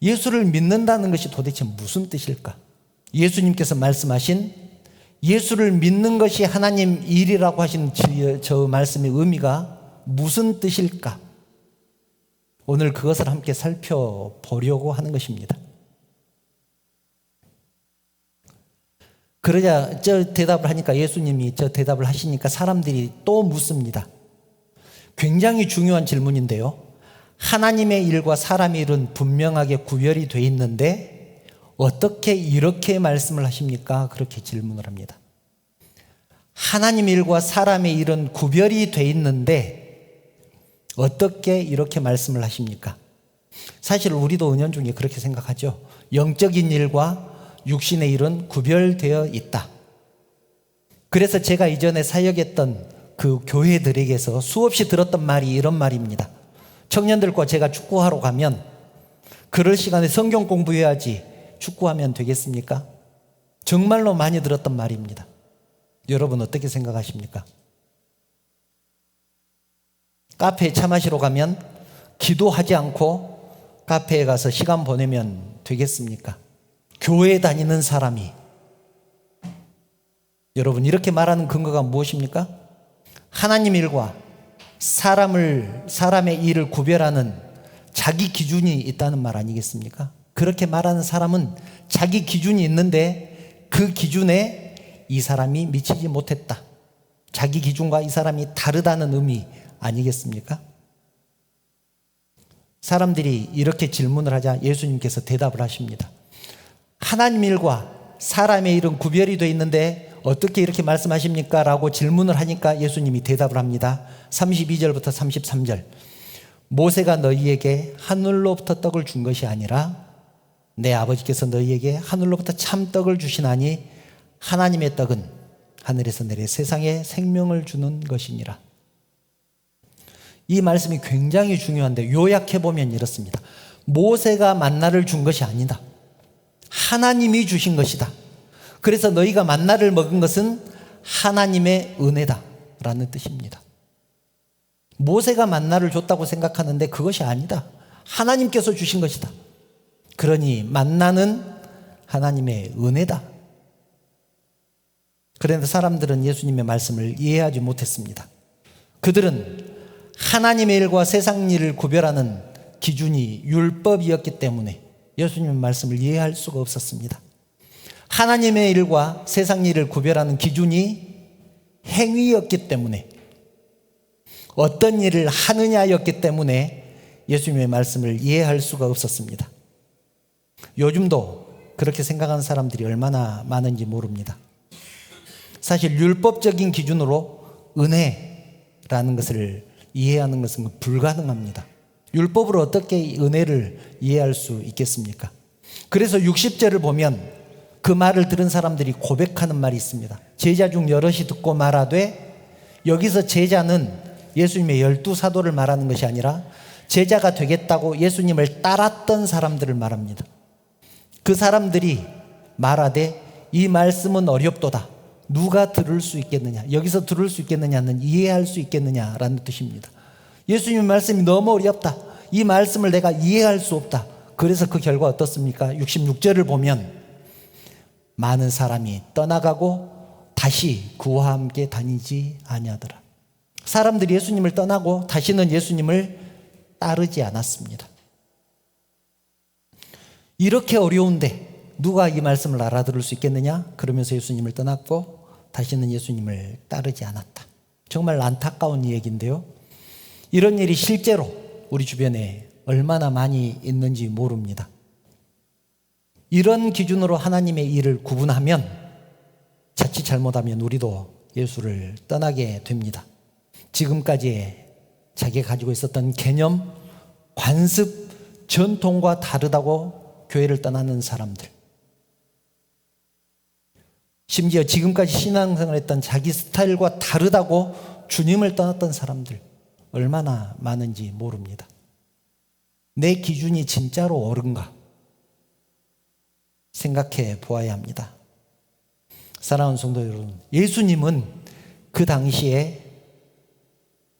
예수를 믿는다는 것이 도대체 무슨 뜻일까? 예수님께서 말씀하신 예수를 믿는 것이 하나님 일이라고 하신 저 말씀의 의미가 무슨 뜻일까? 오늘 그것을 함께 살펴보려고 하는 것입니다. 그러자 저 대답을 하니까 예수님이 저 대답을 하시니까 사람들이 또 묻습니다. 굉장히 중요한 질문인데요. 하나님의 일과 사람의 일은 분명하게 구별이 돼 있는데 어떻게 이렇게 말씀을 하십니까? 그렇게 질문을 합니다. 하나님 일과 사람의 일은 구별이 돼 있는데 어떻게 이렇게 말씀을 하십니까? 사실 우리도 은연중에 그렇게 생각하죠. 영적인 일과 육신의 일은 구별되어 있다. 그래서 제가 이전에 사역했던 그 교회들에게서 수없이 들었던 말이 이런 말입니다. 청년들과 제가 축구하러 가면 그럴 시간에 성경 공부해야지 축구하면 되겠습니까? 정말로 많이 들었던 말입니다. 여러분 어떻게 생각하십니까? 카페에 차 마시러 가면 기도하지 않고 카페에 가서 시간 보내면 되겠습니까? 교회 다니는 사람이, 여러분, 이렇게 말하는 근거가 무엇입니까? 하나님 일과 사람의 일을 구별하는 자기 기준이 있다는 말 아니겠습니까? 그렇게 말하는 사람은 자기 기준이 있는데 그 기준에 이 사람이 미치지 못했다. 자기 기준과 이 사람이 다르다는 의미 아니겠습니까? 사람들이 이렇게 질문을 하자 예수님께서 대답을 하십니다. 하나님 일과 사람의 일은 구별이 되어 있는데 어떻게 이렇게 말씀하십니까? 라고 질문을 하니까 예수님이 대답을 합니다. 32절부터 33절. 모세가 너희에게 하늘로부터 떡을 준 것이 아니라 내 아버지께서 너희에게 하늘로부터 참떡을 주시나니 하나님의 떡은 하늘에서 내려 세상에 생명을 주는 것이니라. 이 말씀이 굉장히 중요한데 요약해보면 이렇습니다. 모세가 만나를 준 것이 아니다. 하나님이 주신 것이다. 그래서 너희가 만나를 먹은 것은 하나님의 은혜다 라는 뜻입니다. 모세가 만나를 줬다고 생각하는데 그것이 아니다. 하나님께서 주신 것이다. 그러니 만나는 하나님의 은혜다. 그런데 사람들은 예수님의 말씀을 이해하지 못했습니다. 그들은 하나님의 일과 세상 일을 구별하는 기준이 율법이었기 때문에 예수님의 말씀을 이해할 수가 없었습니다. 하나님의 일과 세상 일을 구별하는 기준이 행위였기 때문에, 어떤 일을 하느냐였기 때문에 예수님의 말씀을 이해할 수가 없었습니다. 요즘도 그렇게 생각하는 사람들이 얼마나 많은지 모릅니다. 사실 율법적인 기준으로 은혜라는 것을 이해하는 것은 불가능합니다. 율법으로 어떻게 은혜를 이해할 수 있겠습니까? 그래서 60절을 보면 그 말을 들은 사람들이 고백하는 말이 있습니다. 제자 중 여럿이 듣고 말하되, 여기서 제자는 예수님의 12사도를 말하는 것이 아니라 제자가 되겠다고 예수님을 따랐던 사람들을 말합니다. 그 사람들이 말하되 이 말씀은 어렵도다. 누가 들을 수 있겠느냐? 여기서 들을 수 있겠느냐는 이해할 수 있겠느냐라는 뜻입니다. 예수님의 말씀이 너무 어렵다. 이 말씀을 내가 이해할 수 없다. 그래서 그 결과 어떻습니까? 66절을 보면 많은 사람이 떠나가고 다시 그와 함께 다니지 아니하더라. 사람들이 예수님을 떠나고 다시는 예수님을 따르지 않았습니다. 이렇게 어려운데 누가 이 말씀을 알아들을 수 있겠느냐? 그러면서 예수님을 떠났고 다시는 예수님을 따르지 않았다. 정말 안타까운 얘기인데요. 이런 일이 실제로 우리 주변에 얼마나 많이 있는지 모릅니다. 이런 기준으로 하나님의 일을 구분하면 자칫 잘못하면 우리도 예수를 떠나게 됩니다. 지금까지 자기가 가지고 있었던 개념, 관습, 전통과 다르다고 교회를 떠나는 사람들, 심지어 지금까지 신앙생활을 했던 자기 스타일과 다르다고 주님을 떠났던 사람들 얼마나 많은지 모릅니다. 내 기준이 진짜로 옳은가 생각해 보아야 합니다. 사랑하는 성도 여러분, 예수님은 그 당시에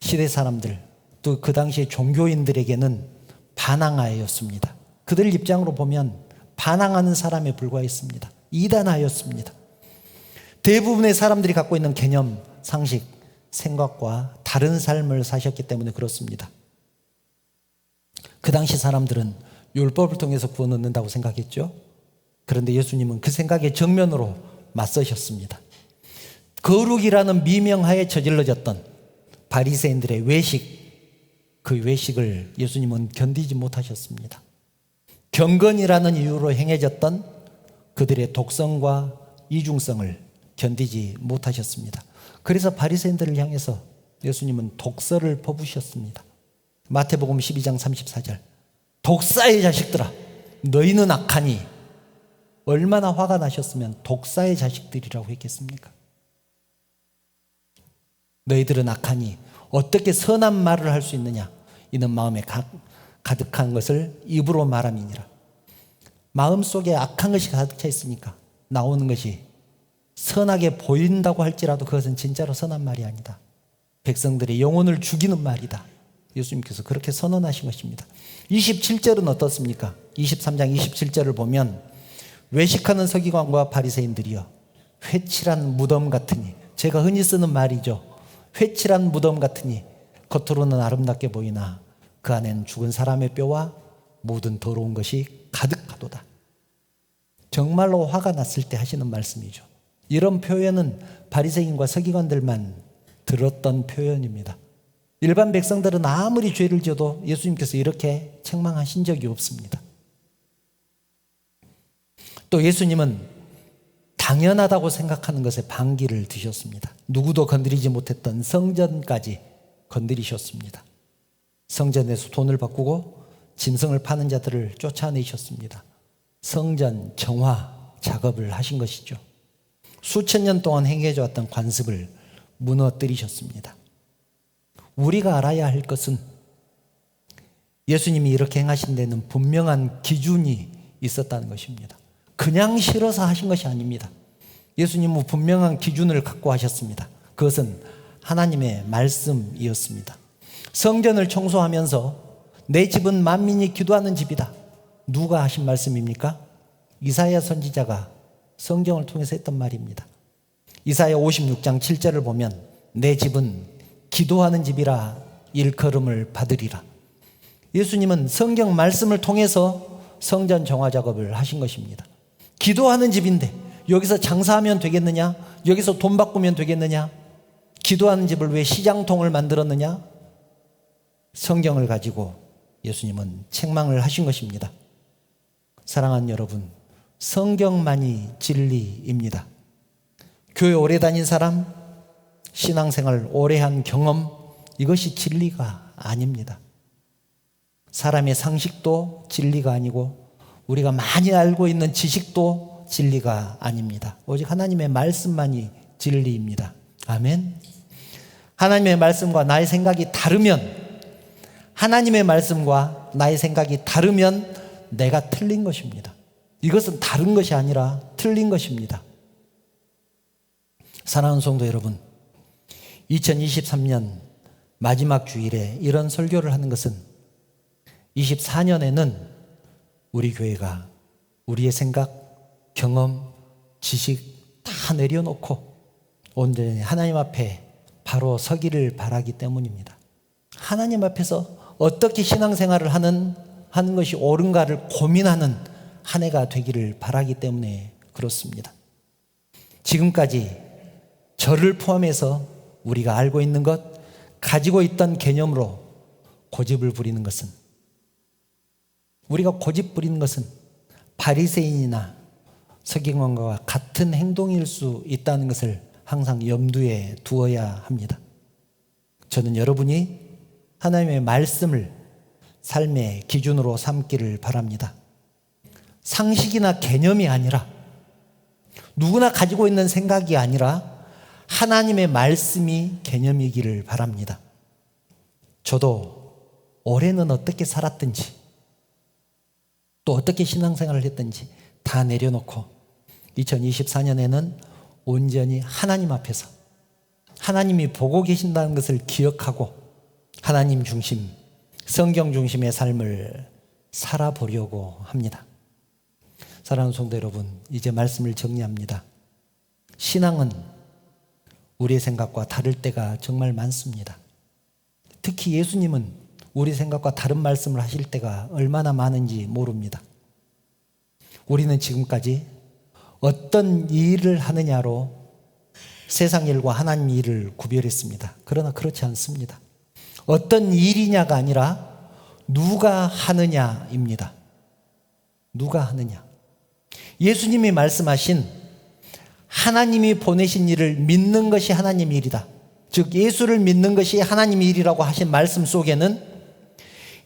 시대 사람들, 또 그 당시에 종교인들에게는 반항하였습니다. 그들 입장으로 보면 반항하는 사람에 불과했습니다. 이단하였습니다. 대부분의 사람들이 갖고 있는 개념, 상식, 생각과 다른 삶을 사셨기 때문에 그렇습니다. 그 당시 사람들은 율법을 통해서 구원 얻는다고 생각했죠. 그런데 예수님은 그 생각에 정면으로 맞서셨습니다. 거룩이라는 미명하에 저질러졌던 바리새인들의 외식, 그 외식을 예수님은 견디지 못하셨습니다. 경건이라는 이유로 행해졌던 그들의 독성과 이중성을 견디지 못하셨습니다. 그래서 바리새인들을 향해서 예수님은 독서를 퍼부으셨습니다. 마태복음 12장 34절. 독사의 자식들아, 너희는 악하니. 얼마나 화가 나셨으면 독사의 자식들이라고 했겠습니까? 너희들은 악하니 어떻게 선한 말을 할 수 있느냐? 이는 마음에 가득한 것을 입으로 말함이니라. 마음속에 악한 것이 가득 차 있으니까 나오는 것이 선하게 보인다고 할지라도 그것은 진짜로 선한 말이 아니다. 백성들의 영혼을 죽이는 말이다. 예수님께서 그렇게 선언하신 것입니다. 27절은 어떻습니까? 23장 27절을 보면 외식하는 서기관과 바리새인들이여 회칠한 무덤 같으니, 제가 흔히 쓰는 말이죠. 회칠한 무덤 같으니 겉으로는 아름답게 보이나 그 안에는 죽은 사람의 뼈와 모든 더러운 것이 가득하도다. 정말로 화가 났을 때 하시는 말씀이죠. 이런 표현은 바리새인과 서기관들만 들었던 표현입니다. 일반 백성들은 아무리 죄를 지어도 예수님께서 이렇게 책망하신 적이 없습니다. 또 예수님은 당연하다고 생각하는 것에 반기를 드셨습니다. 누구도 건드리지 못했던 성전까지 건드리셨습니다. 성전에서 돈을 바꾸고 짐승을 파는 자들을 쫓아내셨습니다. 성전 정화 작업을 하신 것이죠. 수천 년 동안 행해져 왔던 관습을 무너뜨리셨습니다. 우리가 알아야 할 것은 예수님이 이렇게 행하신 데는 분명한 기준이 있었다는 것입니다. 그냥 싫어서 하신 것이 아닙니다. 예수님은 분명한 기준을 갖고 하셨습니다. 그것은 하나님의 말씀이었습니다. 성전을 청소하면서 내 집은 만민이 기도하는 집이다. 누가 하신 말씀입니까? 이사야 선지자가 성경을 통해서 했던 말입니다. 이사야 56장 7절을 보면 내 집은 기도하는 집이라 일컬음을 받으리라. 예수님은 성경 말씀을 통해서 성전 정화 작업을 하신 것입니다. 기도하는 집인데 여기서 장사하면 되겠느냐? 여기서 돈 바꾸면 되겠느냐? 기도하는 집을 왜 시장통을 만들었느냐? 성경을 가지고 예수님은 책망을 하신 것입니다. 사랑하는 여러분, 성경만이 진리입니다. 교회 오래 다닌 사람, 신앙생활 오래 한 경험, 이것이 진리가 아닙니다. 사람의 상식도 진리가 아니고 우리가 많이 알고 있는 지식도 진리가 아닙니다. 오직 하나님의 말씀만이 진리입니다. 아멘. 하나님의 말씀과 나의 생각이 다르면, 하나님의 말씀과 나의 생각이 다르면 내가 틀린 것입니다. 이것은 다른 것이 아니라 틀린 것입니다. 사랑하는 성도 여러분, 2023년 마지막 주일에 이런 설교를 하는 것은 24년에는 우리 교회가 우리의 생각, 경험, 지식 다 내려놓고 온전히 하나님 앞에 바로 서기를 바라기 때문입니다. 하나님 앞에서 어떻게 신앙생활을 하는 것이 옳은가를 고민하는 한 해가 되기를 바라기 때문에 그렇습니다. 지금까지 저를 포함해서 우리가 알고 있는 것, 가지고 있던 개념으로 고집을 부리는 것은, 우리가 고집 부리는 것은 바리새인이나 서기관과 같은 행동일 수 있다는 것을 항상 염두에 두어야 합니다. 저는 여러분이 하나님의 말씀을 삶의 기준으로 삼기를 바랍니다. 상식이나 개념이 아니라, 누구나 가지고 있는 생각이 아니라 하나님의 말씀이 개념이기를 바랍니다. 저도 올해는 어떻게 살았든지 또 어떻게 신앙생활을 했든지 다 내려놓고 2024년에는 온전히 하나님 앞에서 하나님이 보고 계신다는 것을 기억하고 하나님 중심, 성경 중심의 삶을 살아보려고 합니다. 사랑하는 성도 여러분, 이제 말씀을 정리합니다. 신앙은 우리의 생각과 다를 때가 정말 많습니다. 특히 예수님은 우리 생각과 다른 말씀을 하실 때가 얼마나 많은지 모릅니다. 우리는 지금까지 어떤 일을 하느냐로 세상 일과 하나님 일을 구별했습니다. 그러나 그렇지 않습니다. 어떤 일이냐가 아니라 누가 하느냐입니다. 누가 하느냐. 예수님이 말씀하신 하나님이 보내신 일을 믿는 것이 하나님 일이다. 즉 예수를 믿는 것이 하나님 일이라고 하신 말씀 속에는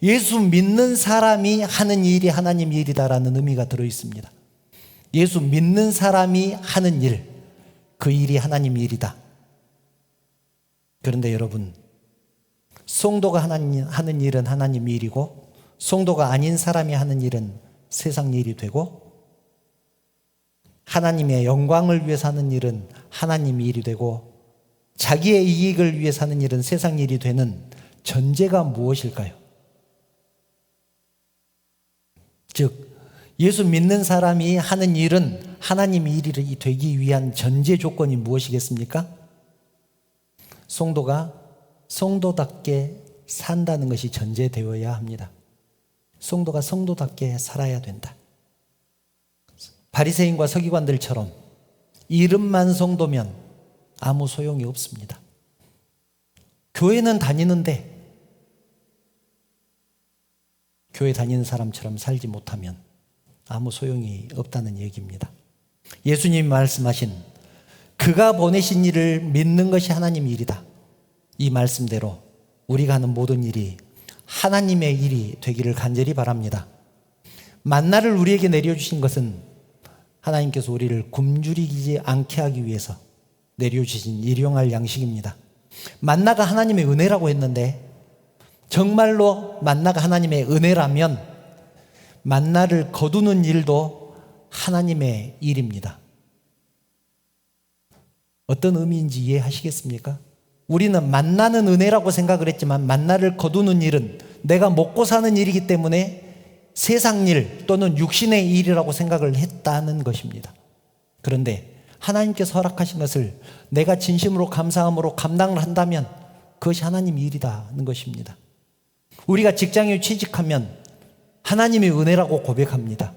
예수 믿는 사람이 하는 일이 하나님 일이다라는 의미가 들어있습니다. 예수 믿는 사람이 하는 일, 그 일이 하나님 일이다. 그런데 여러분, 성도가 하는 일은 하나님 일이고 성도가 아닌 사람이 하는 일은 세상 일이 되고, 하나님의 영광을 위해서 하는 일은 하나님 일이 되고, 자기의 이익을 위해서 하는 일은 세상 일이 되는 전제가 무엇일까요? 즉 예수 믿는 사람이 하는 일은 하나님의 일이 되기 위한 전제 조건이 무엇이겠습니까? 성도가 성도답게 산다는 것이 전제되어야 합니다. 성도가 성도답게 살아야 된다. 바리새인과 서기관들처럼 이름만 성도면 아무 소용이 없습니다. 교회는 다니는데 교회 다니는 사람처럼 살지 못하면 아무 소용이 없다는 얘기입니다. 예수님이 말씀하신 그가 보내신 일을 믿는 것이 하나님의 일이다. 이 말씀대로 우리가 하는 모든 일이 하나님의 일이 되기를 간절히 바랍니다. 만나를 우리에게 내려주신 것은 하나님께서 우리를 굶주리지 않게 하기 위해서 내려주신 일용할 양식입니다. 만나가 하나님의 은혜라고 했는데 정말로 만나가 하나님의 은혜라면 만나를 거두는 일도 하나님의 일입니다. 어떤 의미인지 이해하시겠습니까? 우리는 만나는 은혜라고 생각을 했지만 만나를 거두는 일은 내가 먹고 사는 일이기 때문에 세상 일 또는 육신의 일이라고 생각을 했다는 것입니다. 그런데 하나님께서 허락하신 것을 내가 진심으로 감사함으로 감당을 한다면 그것이 하나님의 일이라는 것입니다. 우리가 직장에 취직하면 하나님의 은혜라고 고백합니다.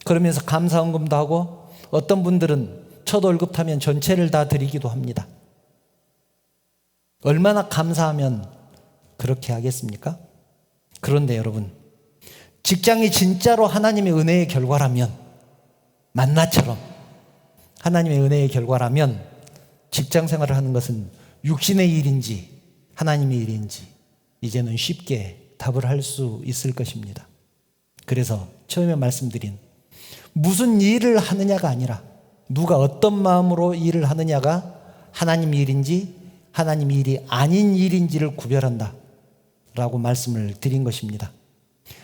그러면서 감사헌금도 하고 어떤 분들은 첫 월급 타면 전체를 다 드리기도 합니다. 얼마나 감사하면 그렇게 하겠습니까? 그런데 여러분, 직장이 진짜로 하나님의 은혜의 결과라면, 만나처럼 하나님의 은혜의 결과라면 직장 생활을 하는 것은 육신의 일인지 하나님의 일인지 이제는 쉽게 답을 할 수 있을 것입니다. 그래서 처음에 말씀드린 무슨 일을 하느냐가 아니라 누가 어떤 마음으로 일을 하느냐가 하나님의 일인지 하나님의 일이 아닌 일인지를 구별한다 라고 말씀을 드린 것입니다.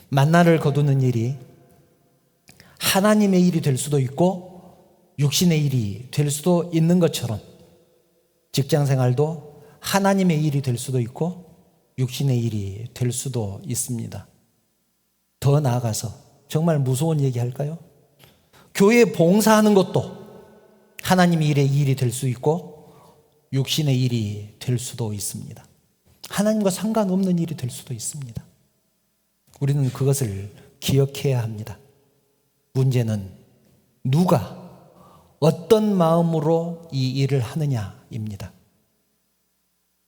만나를 거두는 일이 하나님의 일이 될 수도 있고 육신의 일이 될 수도 있는 것처럼 직장생활도 하나님의 일이 될 수도 있고 육신의 일이 될 수도 있습니다. 더 나아가서 정말 무서운 얘기 할까요? 교회 봉사하는 것도 하나님의 일이 될 수 있고 육신의 일이 될 수도 있습니다. 하나님과 상관없는 일이 될 수도 있습니다. 우리는 그것을 기억해야 합니다. 문제는 누가 어떤 마음으로 이 일을 하느냐입니다.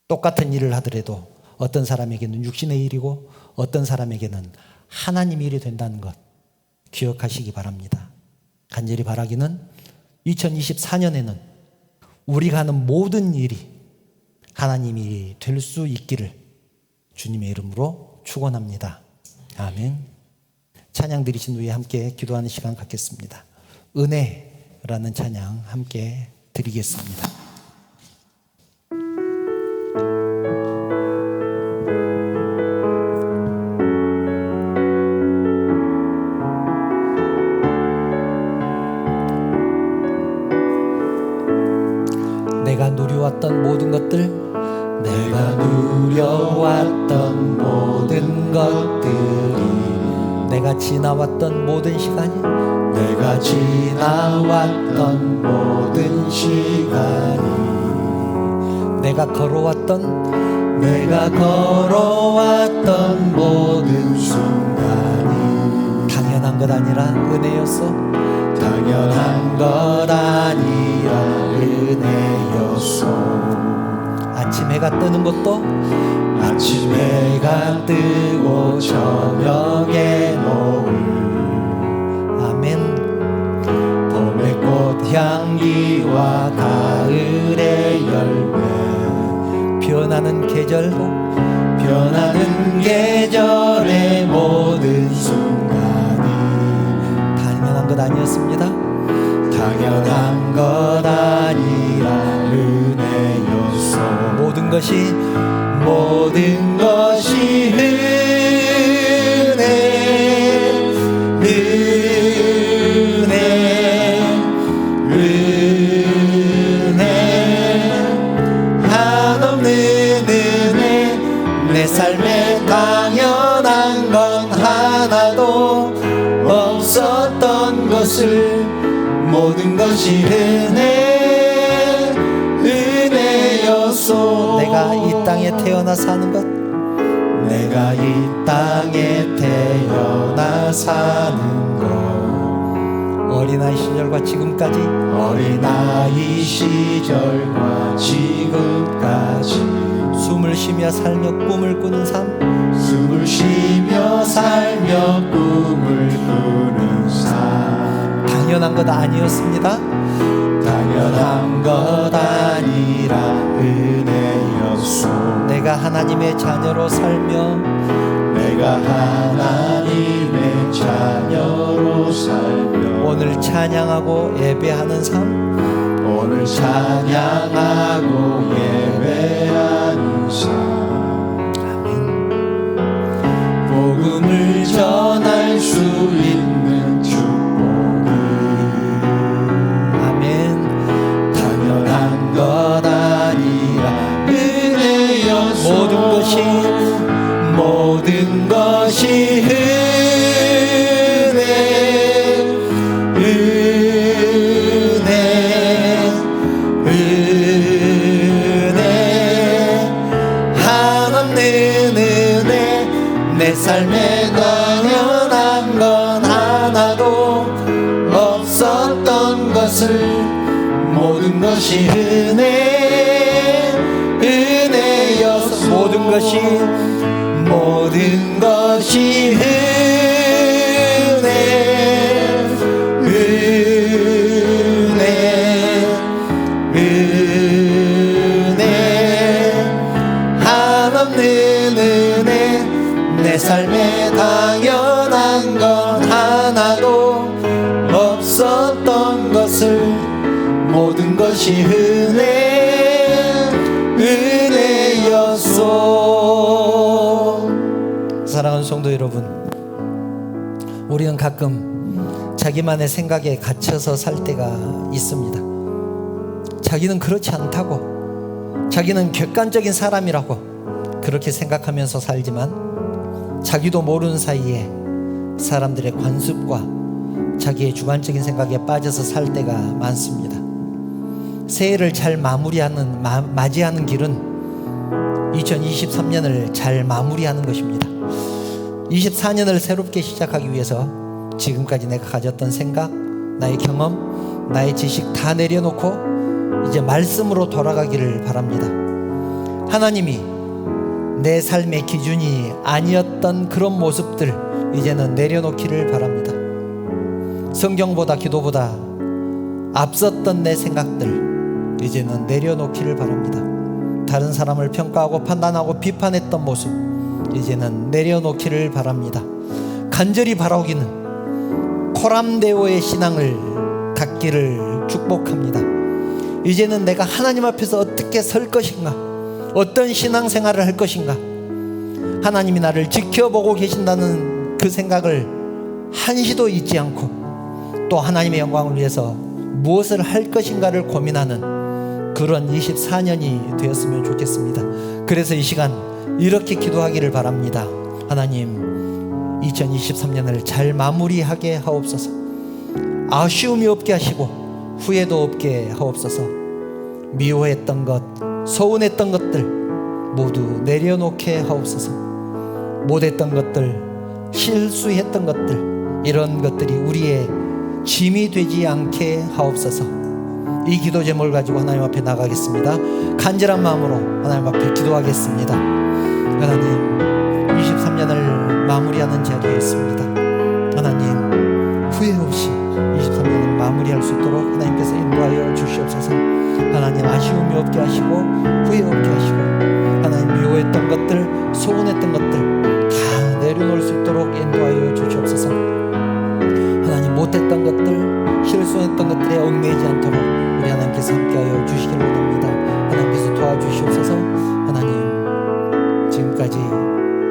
똑같은 일을 하더라도 어떤 사람에게는 육신의 일이고 어떤 사람에게는 하나님의 일이 된다는 것 기억하시기 바랍니다. 간절히 바라기는 2024년에는 우리가 하는 모든 일이 하나님의 일이 될 수 있기를 주님의 이름으로 축원합니다. 아멘. 찬양 드리신 후에 함께 기도하는 시간 갖겠습니다. 은혜라는 찬양 함께 드리겠습니다. 내가 누려왔던 모든 것들, 내가 누려왔던 모든 것들이, 내가 지나왔던 모든 시간이, 내가 지나왔던 모든 시간이, 내가 걸어왔던 모든 순간이 당연한 것 아니라 은혜였어. 당연한 것 아니라 은혜였소. 아침 해가 뜨는 것도 아침 해가 뜨고 저녁에 노을, 아멘. 봄의 꽃향기와 가을의 열매, 변하는 계절의 모든 순간이 당연한 것 아니었습니다. 당연한 것 아니라 은혜였소. 모든 것이 은혜, 한없는 은혜, 내 삶 없었던 것을 모든 것이 은혜였소. 내가 이 땅에 태어나 사는 것, 내가 이 땅에 태어나 사는 것, 어린아이 시절과 지금까지, 어린아이 시절과 지금까지 숨을 쉬며 살며 꿈을 꾸는 삶, 숨을 쉬며 살며 꿈을 꾸는 삶, 당연한 것 아니었습니다. 당연한 것 아니라 은혜였소. 내가 하나님의 자녀로 살며, 내가 하나님의 자녀로 살며 오늘 찬양하고 예배하는 삶, 오늘 찬양하고 예배하는 삶. 아멘. 복음을 전할 수 있는 축복이, 아멘. 당연한 것 아니라 은혜였소. 모든 것이 은혜, 한없는 은혜. 내 삶에 당연한 건 하나도 없었던 것을 모든 것이 은혜였어. 모든 것이 은혜, 한없는 은혜. 내 삶에 당연한 건 하나도 없었던 것을 모든 것이 은혜였소. 사랑하는 성도 여러분, 우리는 가끔 자기만의 생각에 갇혀서 살 때가 있습니다. 자기는 그렇지 않다고, 자기는 객관적인 사람이라고 그렇게 생각하면서 살지만 자기도 모르는 사이에 사람들의 관습과 자기의 주관적인 생각에 빠져서 살 때가 많습니다. 새해를 잘 맞이하는 길은 2023년을 잘 마무리하는 것입니다. 24년을 새롭게 시작하기 위해서 지금까지 내가 가졌던 생각, 나의 경험, 나의 지식 다 내려놓고 이제 말씀으로 돌아가기를 바랍니다. 하나님이 내 삶의 기준이 아니었던 그런 모습들 이제는 내려놓기를 바랍니다. 성경보다 기도보다 앞섰던 내 생각들 이제는 내려놓기를 바랍니다. 다른 사람을 평가하고 판단하고 비판했던 모습 이제는 내려놓기를 바랍니다. 간절히 바라오기는 코람데오의 신앙을 갖기를 축복합니다. 이제는 내가 하나님 앞에서 어떻게 설 것인가, 어떤 신앙생활을 할 것인가, 하나님이 나를 지켜보고 계신다는 그 생각을 한시도 잊지 않고 또 하나님의 영광을 위해서 무엇을 할 것인가를 고민하는 그런 24년이 되었으면 좋겠습니다. 그래서 이 시간 이렇게 기도하기를 바랍니다. 하나님, 2023년을 잘 마무리하게 하옵소서. 아쉬움이 없게 하시고 후회도 없게 하옵소서. 미워했던 것, 서운했던 것들 모두 내려놓게 하옵소서. 못했던 것들, 실수했던 것들, 이런 것들이 우리의 짐이 되지 않게 하옵소서. 이 기도 제목을 가지고 하나님 앞에 나가겠습니다. 간절한 마음으로 하나님 앞에 기도하겠습니다. 하나님, 23년을 마무리하는 자리에 있습니다. 하나님, 후회 없이 23년을 마무리할 수 있도록 하나님께서 인도하여 주시옵소서. 하나님, 아쉬움이 없게 하시고 후회 없게 하시고 하나님, 미워했던 것들, 소원했던 것들 다 내려놓을 수 있도록 인도하여 주시옵소서. 하나님, 못했던 것들, 실수했던 것들에 얽매이지 않도록 우리 하나님께서 함께하여 주시길 원합니다. 하나님께서 도와주시옵소서. 하나님, 지금까지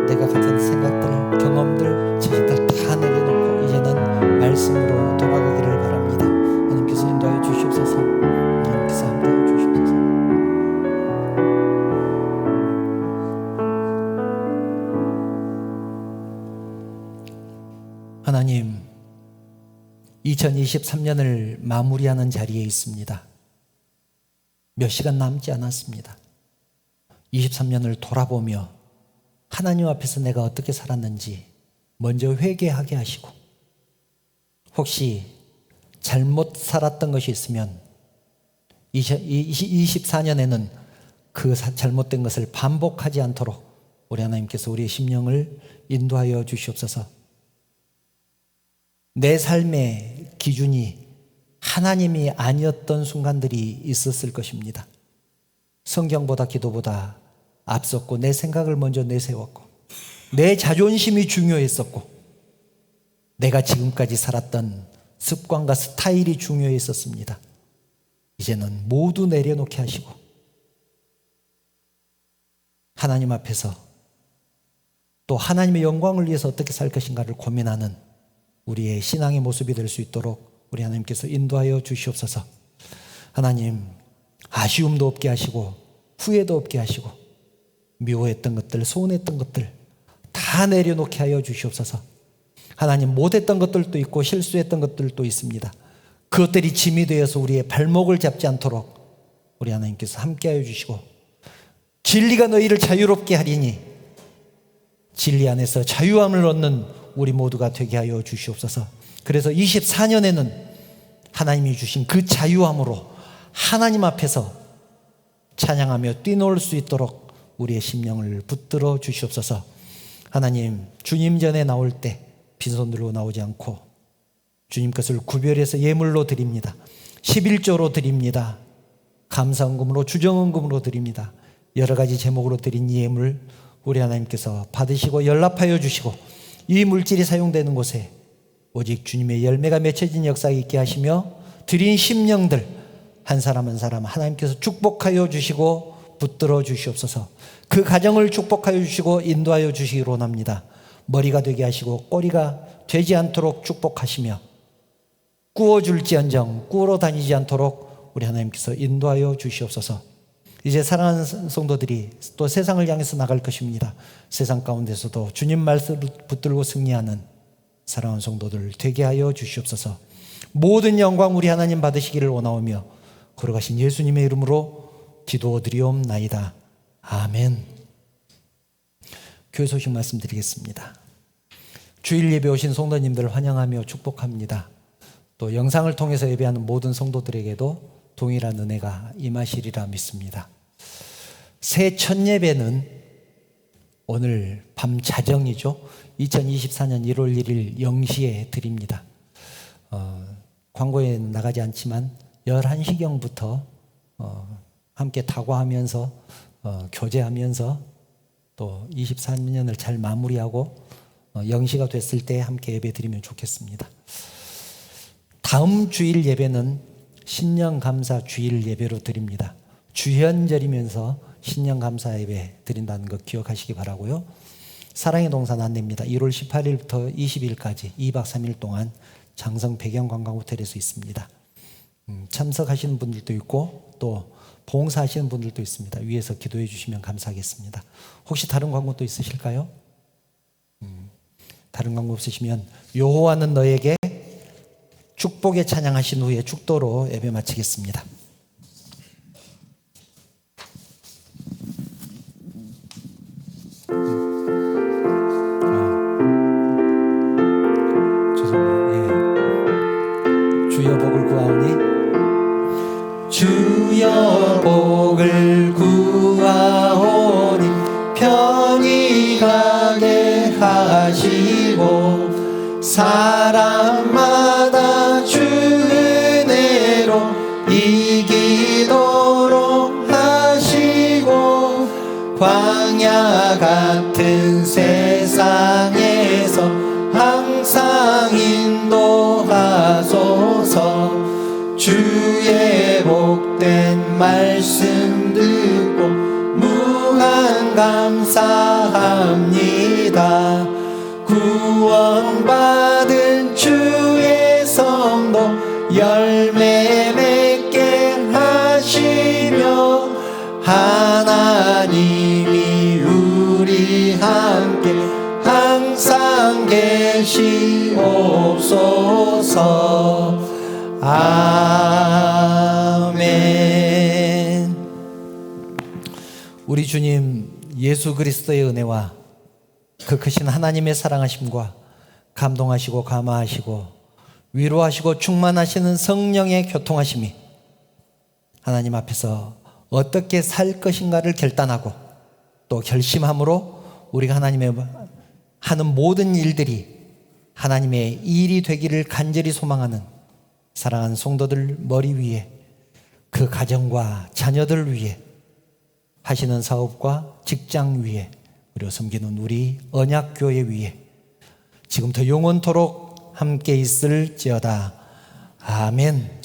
내가 가진 생각들, 경험들, 지식들 다 내려놓고 이제는 말씀으로 돌아가기를 바랍니다. 하나님께서 인도하여 주시옵소서. 하나님께서 함께하여 주시옵소서. 하나님, 2023년을 마무리하는 자리에 있습니다. 몇 시간 남지 않았습니다. 23년을 돌아보며 하나님 앞에서 내가 어떻게 살았는지 먼저 회개하게 하시고, 혹시 잘못 살았던 것이 있으면 24년에는 그 잘못된 것을 반복하지 않도록 우리 하나님께서 우리의 심령을 인도하여 주시옵소서. 내 삶의 기준이 하나님이 아니었던 순간들이 있었을 것입니다. 성경보다 기도보다 앞섰고, 내 생각을 먼저 내세웠고, 내 자존심이 중요했었고, 내가 지금까지 살았던 습관과 스타일이 중요했었습니다. 이제는 모두 내려놓게 하시고 하나님 앞에서 또 하나님의 영광을 위해서 어떻게 살 것인가를 고민하는 우리의 신앙의 모습이 될 수 있도록 우리 하나님께서 인도하여 주시옵소서. 하나님, 아쉬움도 없게 하시고 후회도 없게 하시고 미워했던 것들, 소원했던 것들 다 내려놓게 하여 주시옵소서. 하나님, 못했던 것들도 있고 실수했던 것들도 있습니다. 그것들이 짐이 되어서 우리의 발목을 잡지 않도록 우리 하나님께서 함께하여 주시고, 진리가 너희를 자유롭게 하리니 진리 안에서 자유함을 얻는 우리 모두가 되게 하여 주시옵소서. 그래서 24년에는 하나님이 주신 그 자유함으로 하나님 앞에서 찬양하며 뛰놀 수 있도록 우리의 심령을 붙들어 주시옵소서. 하나님, 주님 전에 나올 때 빈손들로 나오지 않고 주님 것을 구별해서 예물로 드립니다. 11조로 드립니다. 감사헌금으로, 주정헌금으로 드립니다. 여러 가지 제목으로 드린 이 예물 우리 하나님께서 받으시고 연락하여 주시고, 이 물질이 사용되는 곳에 오직 주님의 열매가 맺혀진 역사가 있게 하시며, 드린 심령들 한 사람 한 사람 하나님께서 축복하여 주시고 붙들어 주시옵소서. 그 가정을 축복하여 주시고 인도하여 주시기로 원합니다. 머리가 되게 하시고 꼬리가 되지 않도록 축복하시며, 꾸어줄지언정 꾸어 다니지 않도록 우리 하나님께서 인도하여 주시옵소서. 이제 사랑하는 성도들이 또 세상을 향해서 나갈 것입니다. 세상 가운데서도 주님 말씀을 붙들고 승리하는 사랑하는 성도들 되게 하여 주시옵소서. 모든 영광 우리 하나님 받으시기를 원하오며 걸어가신 예수님의 이름으로 기도드리옵나이다. 아멘. 교회 소식 말씀드리겠습니다. 주일 예배 오신 성도님들 환영하며 축복합니다. 또 영상을 통해서 예배하는 모든 성도들에게도 동일한 은혜가 임하시리라 믿습니다. 새 첫 예배는 오늘 밤 자정이죠. 2024년 1월 1일 0시에 드립니다. 광고에 나가지 않지만 11시경부터 함께 다과하면서 교제하면서 또 23년을 잘 마무리하고 0시가 됐을 때 함께 예배 드리면 좋겠습니다. 다음 주일 예배는 신년감사 주일 예배로 드립니다. 주현절이면서 신년감사 예배 드린다는 거 기억하시기 바라고요. 사랑의 동산 안내입니다. 1월 18일부터 20일까지 2박 3일 동안 장성 배경관광호텔에서 있습니다. 참석하시는 분들도 있고 또 봉사하시는 분들도 있습니다. 위에서 기도해 주시면 감사하겠습니다. 혹시 다른 광고 또 있으실까요? 다른 광고 없으시면 여호와는 너에게 축복의 찬양하신 후에 축도로 예배 마치겠습니다. 주여 복을 구하오니 주여 복을 구하오니 편히 가게 하시고 사람마다 주 은혜로 이기도록 하시고 광야 같은 세상에서 항상 인도하소서. 주의 복된 말씀 듣고 무한 감사합니다. 구원받은 주의 성도 열매 맺게 하시며 하나님이 우리 함께 항상 계시오. 주옵소서. 아멘. 우리 주님 예수 그리스도의 은혜와 그 크신 하나님의 사랑하심과 감동하시고 감화하시고 위로하시고 충만하시는 성령의 교통하심이 하나님 앞에서 어떻게 살 것인가를 결단하고 또 결심함으로 우리가 하나님의 하는 모든 일들이 하나님의 일이 되기를 간절히 소망하는 사랑하는 성도들 머리 위에, 그 가정과 자녀들 위에, 하시는 사업과 직장 위에, 그리고 섬기는 우리 언약교회 위에 지금부터 영원토록 함께 있을지어다. 아멘.